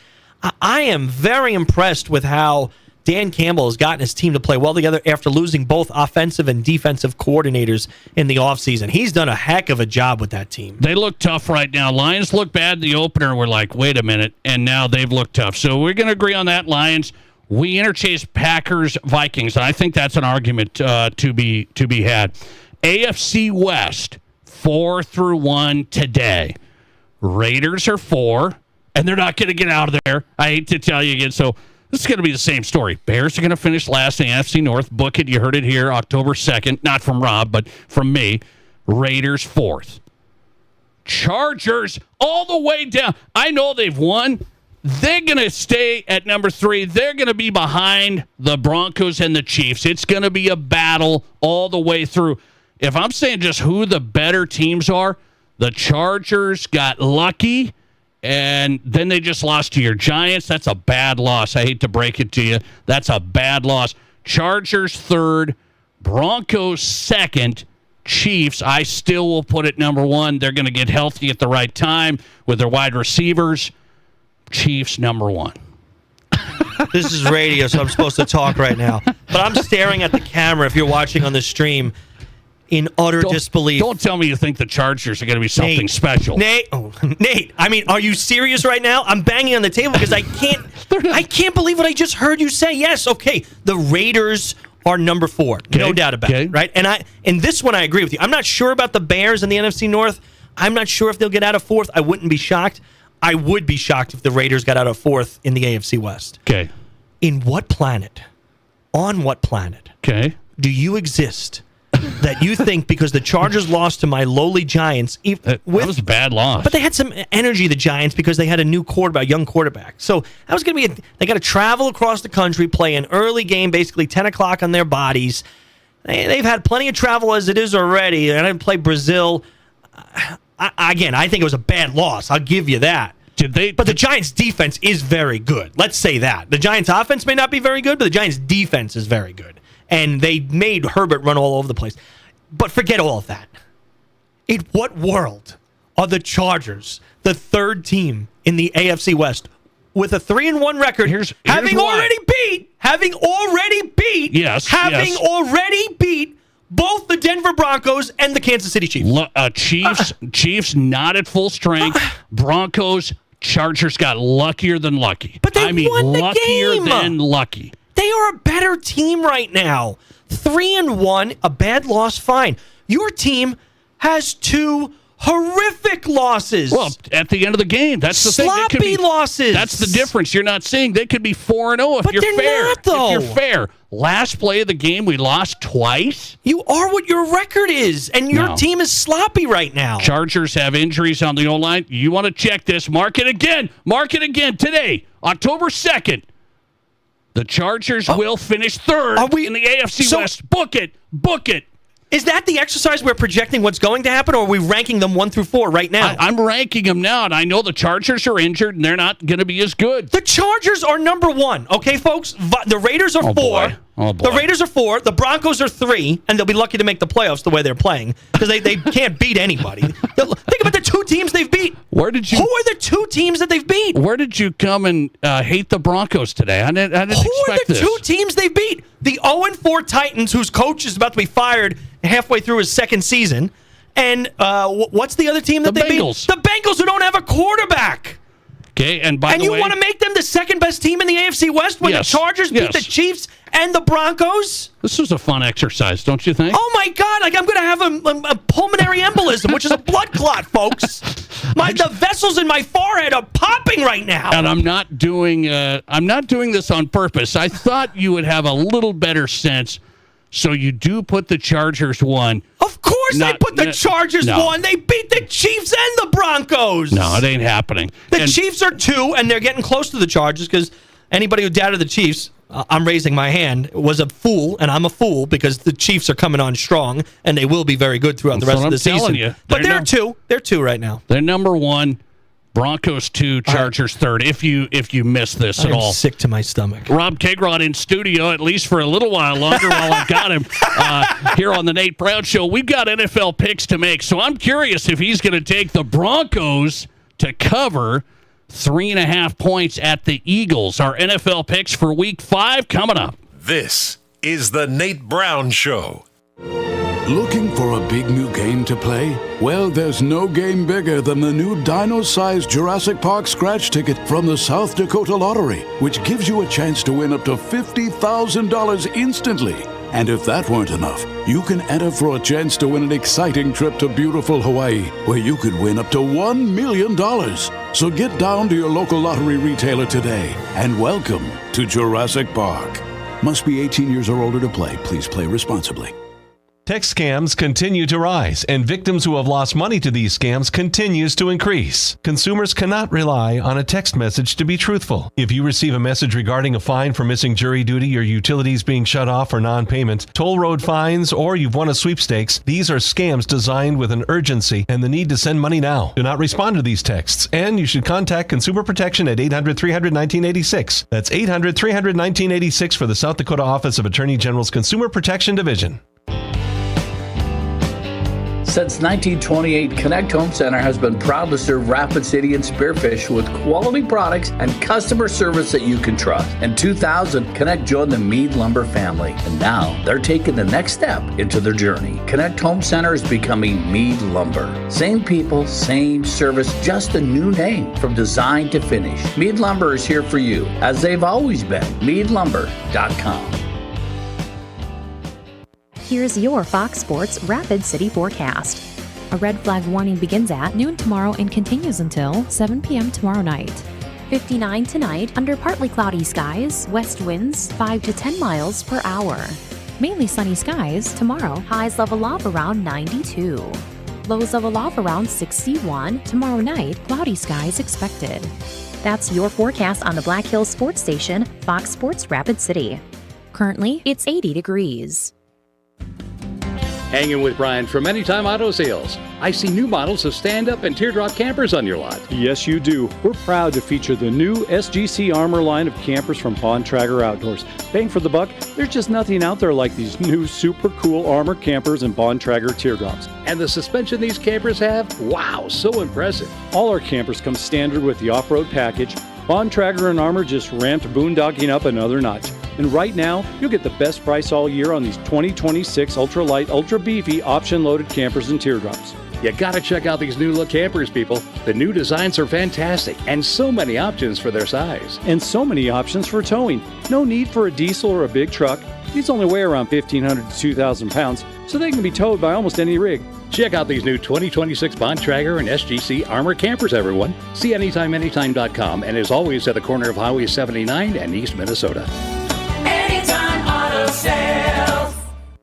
I am very impressed with how Dan Campbell has gotten his team to play well together after losing both offensive and defensive coordinators in the offseason. He's done a heck of a job with that team. They look tough right now. Lions look bad in the opener. We're like, wait a minute. And now they've looked tough. So we're going to agree on that, Lions. We interchange Packers, Vikings. I think that's an argument to be had. AFC West, 4-1 today. Raiders are 4, and they're not going to get out of there. I hate to tell you again. So this is going to be the same story. Bears are going to finish last in the NFC North. Book it. You heard it here, October 2nd. Not from Rob, but from me. Raiders 4th. Chargers all the way down. I know they've won. They're going to stay at number 3. They're going to be behind the Broncos and the Chiefs. It's going to be a battle all the way through. If I'm saying just who the better teams are, the Chargers got lucky, and then they just lost to your Giants. That's a bad loss. I hate to break it to you. That's a bad loss. Chargers 3rd, Broncos 2nd, Chiefs, I still will put it number 1. They're going to get healthy at the right time with their wide receivers. Chiefs number 1. This is radio, so I'm supposed to talk right now. But I'm staring at the camera if you're watching on the stream in utter disbelief. Don't tell me you think the Chargers are going to be something special. Nate, I mean, are you serious right now? I'm banging on the table because I can't believe what I just heard you say. Yes, okay, the Raiders are number 4. Okay. No doubt about it, right? And this one I agree with you. I'm not sure about the Bears in the NFC North. I'm not sure if they'll get out of 4th. I wouldn't be shocked. I would be shocked if the Raiders got out of 4th in the AFC West. Okay. In what planet, on what planet, do you exist that you think because the Chargers lost to my lowly Giants... That was a bad loss. But they had some energy, the Giants, because they had a new young quarterback. So that was going to be... They got to travel across the country, play an early game, basically 10 o'clock on their bodies. They've had plenty of travel as it is already. And I play Brazil... I think it was a bad loss. I'll give you that. But the Giants' defense is very good. Let's say that. The Giants' offense may not be very good, but the Giants' defense is very good. And they made Herbert run all over the place. But forget all of that. In what world are the Chargers, the 3rd team in the AFC West, with a 3-1 record, having already beat both the Denver Broncos and the Kansas City Chiefs. Chiefs not at full strength. Broncos, Chargers got luckier than lucky. But they won the luckier game. than lucky. They are a better team right now. 3-1, a bad loss, fine. Your team has 2 horrific losses. Well, at the end of the game, that's the thing. Sloppy losses. That's the difference. You're not seeing they could be 4-0 if but you're they're fair. Not, though. If you're fair. Last play of the game, we lost twice. You are what your record is, and your team is sloppy right now. Chargers have injuries on the O-line. You want to check this. Mark it again. Today, October 2nd. The Chargers will finish 3rd in the AFC West. Book it. Is that the exercise we're projecting what's going to happen, or are we ranking them 1 through 4 right now? I'm ranking them now, and I know the Chargers are injured, and they're not going to be as good. The Chargers are number 1, okay, folks? The Raiders are 4. Boy. The Raiders are 4. The Broncos are 3, and they'll be lucky to make the playoffs the way they're playing because they can't beat anybody. Think about the 2 teams they've beat. Who are the 2 teams that they've beat? Where did you come and hate the Broncos today? I didn't expect this. Who are the 2 teams they beat? The 0-4 Titans, whose coach is about to be fired halfway through his 2nd season. And what's the other team that they beat? The Bengals, who don't have a quarterback. Okay, and by the way... And you want to make them the 2nd best team in the AFC West when the Chargers beat the Chiefs and the Broncos? This was a fun exercise, don't you think? Oh, my God. Like, I'm going to have a pulmonary embolism, which is a blood clot, folks. The vessels in my forehead are popping right now. And I'm not doing this on purpose. I thought you would have a little better sense, so you do put the Chargers 1. Of course course they put the Chargers one. They beat the Chiefs and the Broncos. No, it ain't happening. The Chiefs are 2, and they're getting close to the Chargers because anybody who doubted the Chiefs, I'm raising my hand, was a fool, and I'm a fool because the Chiefs are coming on strong, and they will be very good throughout the rest of the season. But they're 2. They're 2 right now. They're number 1. Broncos 2, Chargers 3rd. If you miss this at all, I'm sick to my stomach. Rob Keighron in studio at least for a little while longer while I've got him here on the Nate Brown Show. We've got NFL picks to make, so I'm curious if he's going to take the Broncos to cover 3.5 points at the Eagles. Our NFL picks for Week 5 coming up. This is the Nate Brown Show. Looking for a big new game to play? Well, there's no game bigger than the new dino-sized Jurassic Park scratch ticket from the South Dakota Lottery, which gives you a chance to win up to $50,000 instantly. And if that weren't enough, you can enter for a chance to win an exciting trip to beautiful Hawaii, where you could win up to $1 million. So get down to your local lottery retailer today and welcome to Jurassic Park. Must be 18 years or older to play. Please play responsibly. Text scams continue to rise, and victims who have lost money to these scams continues to increase. Consumers cannot rely on a text message to be truthful. If you receive a message regarding a fine for missing jury duty, your utilities being shut off for non-payment, toll road fines, or you've won a sweepstakes, these are scams designed with an urgency and the need to send money now. Do not respond to these texts, and you should contact Consumer Protection at 800-300-1986. That's 800-300-1986 for the South Dakota Office of Attorney General's Consumer Protection Division. Since 1928, Connect Home Center has been proud to serve Rapid City and Spearfish with quality products and customer service that you can trust. In 2000, Connect joined the Mead Lumber family, and now they're taking the next step into their journey. Connect Home Center is becoming Mead Lumber. Same people, same service, just a new name from design to finish. Mead Lumber is here for you, as they've always been. MeadLumber.com. Here's your Fox Sports Rapid City forecast. A red flag warning begins at noon tomorrow and continues until 7 p.m. tomorrow night. 59 tonight, under partly cloudy skies, west winds 5 to 10 miles per hour. Mainly sunny skies tomorrow, highs level off around 92. Lows level off around 61. Tomorrow night, cloudy skies expected. That's your forecast on the Black Hills Sports Station, Fox Sports Rapid City. Currently, it's 80 degrees. Hanging with Brian from Anytime Auto Sales. I see new models of stand-up and teardrop campers on your lot. Yes, you do. We're proud to feature the new SGC Armor line of campers from Bontrager Outdoors. Bang for the buck, there's just nothing out there like these new super cool Armor campers and Bontrager teardrops. And the suspension these campers have? Wow, so impressive. All our campers come standard with the off-road package. Bontrager and Armor just ramped boondocking up another notch. And right now, you'll get the best price all year on these 2026 ultra-light, ultra-beefy, option-loaded campers and teardrops. You gotta check out these new look campers, people. The new designs are fantastic, and so many options for their size. And so many options for towing. No need for a diesel or a big truck. These only weigh around 1,500 to 2,000 pounds, so they can be towed by almost any rig. Check out these new 2026 Bontrager and SGC Armor campers, everyone. See AnytimeAnytime.com, and as always at the corner of Highway 79 and East Minnesota. Anytime Auto Sales.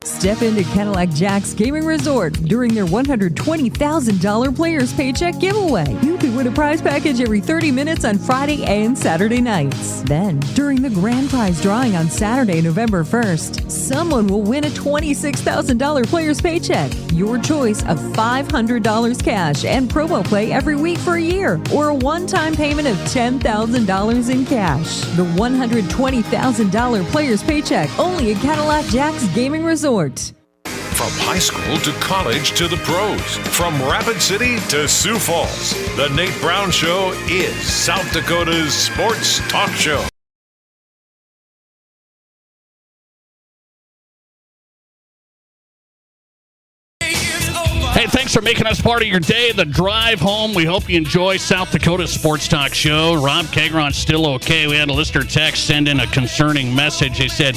Step into Cadillac Jack's Gaming Resort during their $120,000 Players Paycheck giveaway. You could win a prize package every 30 minutes on Friday and Saturday nights. Then, during the grand prize drawing on Saturday, November 1st, someone will win a $26,000 Players Paycheck. Your choice of $500 cash and promo play every week for a year, or a one-time payment of $10,000 in cash. The $120,000 Players Paycheck, only at Cadillac Jack's Gaming Resort. From high school to college to the pros, from Rapid City to Sioux Falls, the Nate Brown Show is South Dakota's sports talk show. Hey, thanks for making us part of your day. The drive home, we hope you enjoy South Dakota Sports Talk Show. Rob Keighron's still okay. We had a listener text send in a concerning message. They said,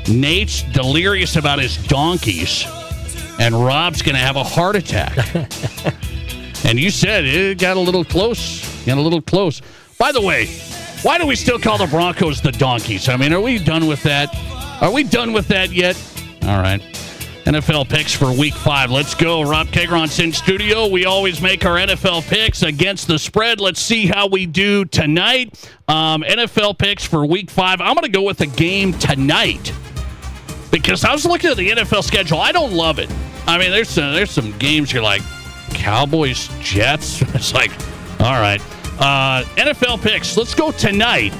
Nate's delirious about his donkeys, and Rob's going to have a heart attack. And you said it got a little close. By the way, why do we still call the Broncos the donkeys? I mean, are we done with that? Are we done with that yet? All right. NFL picks for Week 5. Let's go. Rob Keighron's in studio. We always make our NFL picks against the spread. Let's see how we do tonight. NFL picks for Week 5. I'm going to go with a game tonight because I was looking at the NFL schedule. I don't love it. I mean, there's some games you're like, Cowboys, Jets. It's like, all right. NFL picks. Let's go tonight.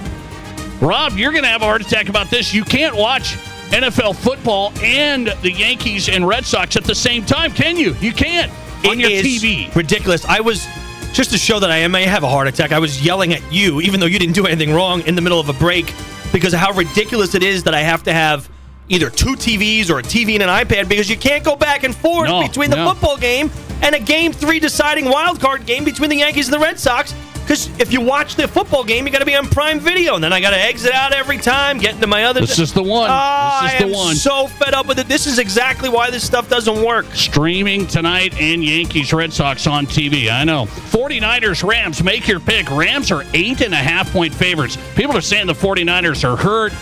Rob, you're going to have a heart attack about this. You can't watch NFL football and the Yankees and Red Sox at the same time, can you? You can't on your TV. Ridiculous. I was, just to show that I may have a heart attack, I was yelling at you, even though you didn't do anything wrong, in the middle of a break, because of how ridiculous it is that I have to have either 2 TVs or a TV and an iPad, because you can't go back and forth between the football game and a Game 3 deciding wild card game between the Yankees and the Red Sox. Because if you watch the football game, you got to be on Prime Video, and then I got to exit out every time, get into my other. This is the one. I am so fed up with it. This is exactly why this stuff doesn't work. Streaming tonight and Yankees Red Sox on TV. I know. 49ers Rams. Make your pick. Rams are 8.5-point favorites. People are saying the 49ers are hurt.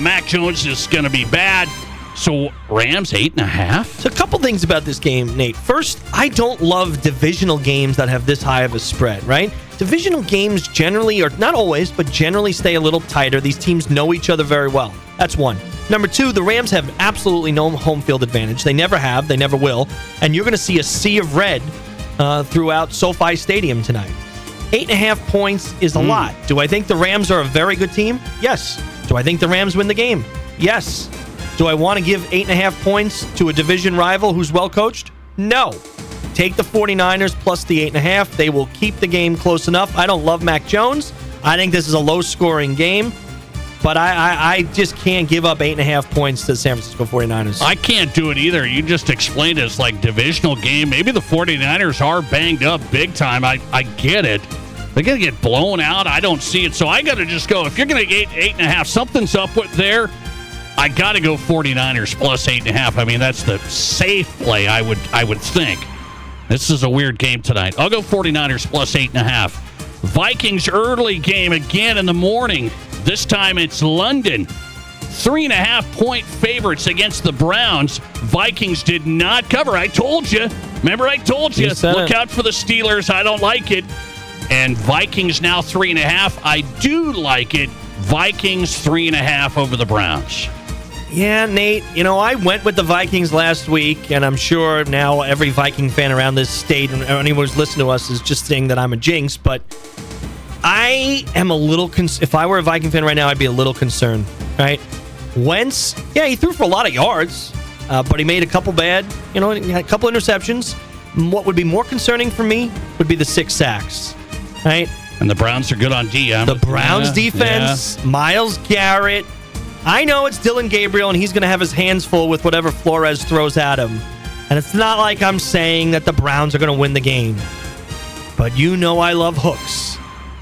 Mac Jones is going to be bad. So Rams 8.5? So a couple things about this game, Nate. First, I don't love divisional games that have this high of a spread, right? Divisional games generally, or not always, but generally stay a little tighter. These teams know each other very well. That's one. Number 2, the Rams have absolutely no home field advantage. They never have. They never will. And you're going to see a sea of red throughout SoFi Stadium tonight. 8.5 points is a lot. Do I think the Rams are a very good team? Yes. Do I think the Rams win the game? Yes. Do I want to give 8.5 points to a division rival who's well coached? No. Take the 49ers plus the 8.5. They will keep the game close enough. I don't love Mac Jones. I think this is a low-scoring game. But I just can't give up 8.5 points to the San Francisco 49ers. I can't do it either. You just explained it's like divisional game. Maybe the 49ers are banged up big time. I get it. They're going to get blown out. I don't see it. So I got to just go. If you're going to get 8.5, something's up with there. I got to go 49ers plus 8.5. I mean, that's the safe play, I would think. This is a weird game tonight. I'll go 49ers plus 8.5. Vikings early game again in the morning. This time it's London. 3.5-point favorites against the Browns. Vikings did not cover. I told you. Remember, I told you. Look out for the Steelers. I don't like it. And Vikings now 3.5. I do like it. Vikings 3.5 over the Browns. Yeah, Nate, I went with the Vikings last week, and I'm sure now every Viking fan around this state and anyone who's listening to us is just saying that I'm a jinx, but I am a little if I were a Viking fan right now, I'd be a little concerned, right? Wentz, he threw for a lot of yards, but he made a couple bad, he had a couple interceptions. What would be more concerning for me would be the 6 sacks, right? And the Browns are good on D. The Browns defense, Myles Garrett. I know it's Dylan Gabriel, and he's going to have his hands full with whatever Flores throws at him. And it's not like I'm saying that the Browns are going to win the game. But I love hooks.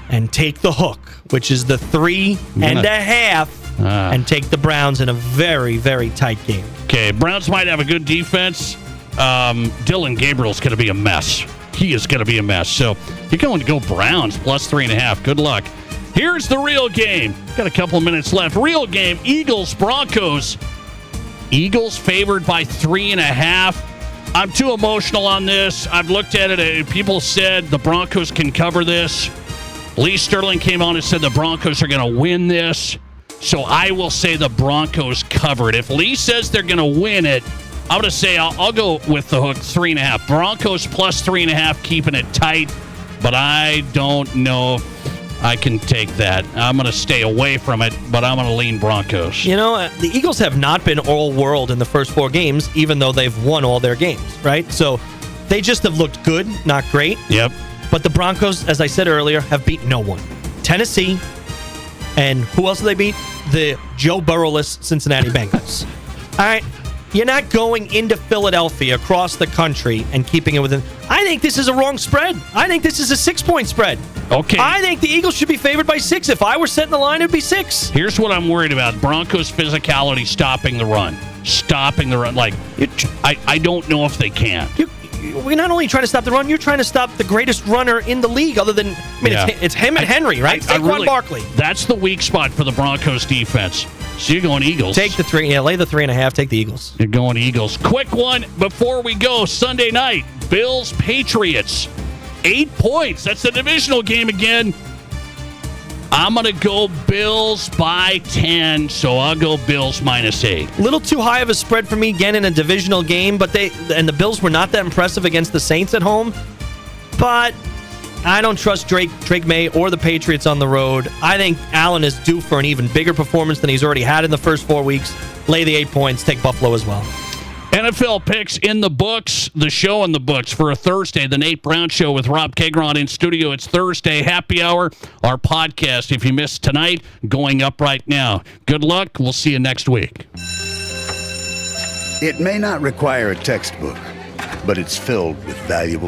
And take the hook, which is the 3.5, and take the Browns in a very, very tight game. Okay, Browns might have a good defense. Dylan Gabriel's going to be a mess. He is going to be a mess. So you're going to go Browns plus 3.5. Good luck. Here's the real game. Got a couple of minutes left. Real game, Eagles-Broncos. Eagles favored by 3.5. I'm too emotional on this. I've looked at it. People said the Broncos can cover this. Lee Sterling came on and said the Broncos are going to win this. So I will say the Broncos covered. If Lee says they're going to win it, I'm going to say I'll go with the hook 3.5. Broncos plus 3.5, keeping it tight. But I don't know if I can take that. I'm going to stay away from it, but I'm going to lean Broncos. The Eagles have not been all-world in the first 4 games, even though they've won all their games, right? So they just have looked good, not great. Yep. But the Broncos, as I said earlier, have beat no one. Tennessee, and who else do they beat? The Joe Burrow-less Cincinnati Bengals. All right. You're not going into Philadelphia across the country and keeping it within. I think this is a wrong spread. I think this is a 6-point spread. Okay. I think the Eagles should be favored by 6. If I were setting the line, it'd be 6. Here's what I'm worried about. Broncos' physicality stopping the run. Like, I don't know if they can. We're not only trying to stop the run, you're trying to stop the greatest runner in the league other than, it's him and Henry, right? Saquon Barkley. That's the weak spot for the Broncos defense. So you're going Eagles. Take the 3. Yeah, lay the 3.5. Take the Eagles. You're going Eagles. Quick one before we go. Sunday night, Bills Patriots. 8 points. That's the divisional game again. I'm going to go Bills by 10, so I'll go Bills -8. A little too high of a spread for me again in a divisional game, but the Bills were not that impressive against the Saints at home. But I don't trust Drake May or the Patriots on the road. I think Allen is due for an even bigger performance than he's already had in the first 4 weeks. Lay the 8 points. Take Buffalo as well. NFL picks in the books, the show in the books for a Thursday, the Nate Brown Show with Rob Keighron in studio. It's Thursday, happy hour, our podcast. If you missed tonight, going up right now. Good luck. We'll see you next week. It may not require a textbook, but it's filled with valuable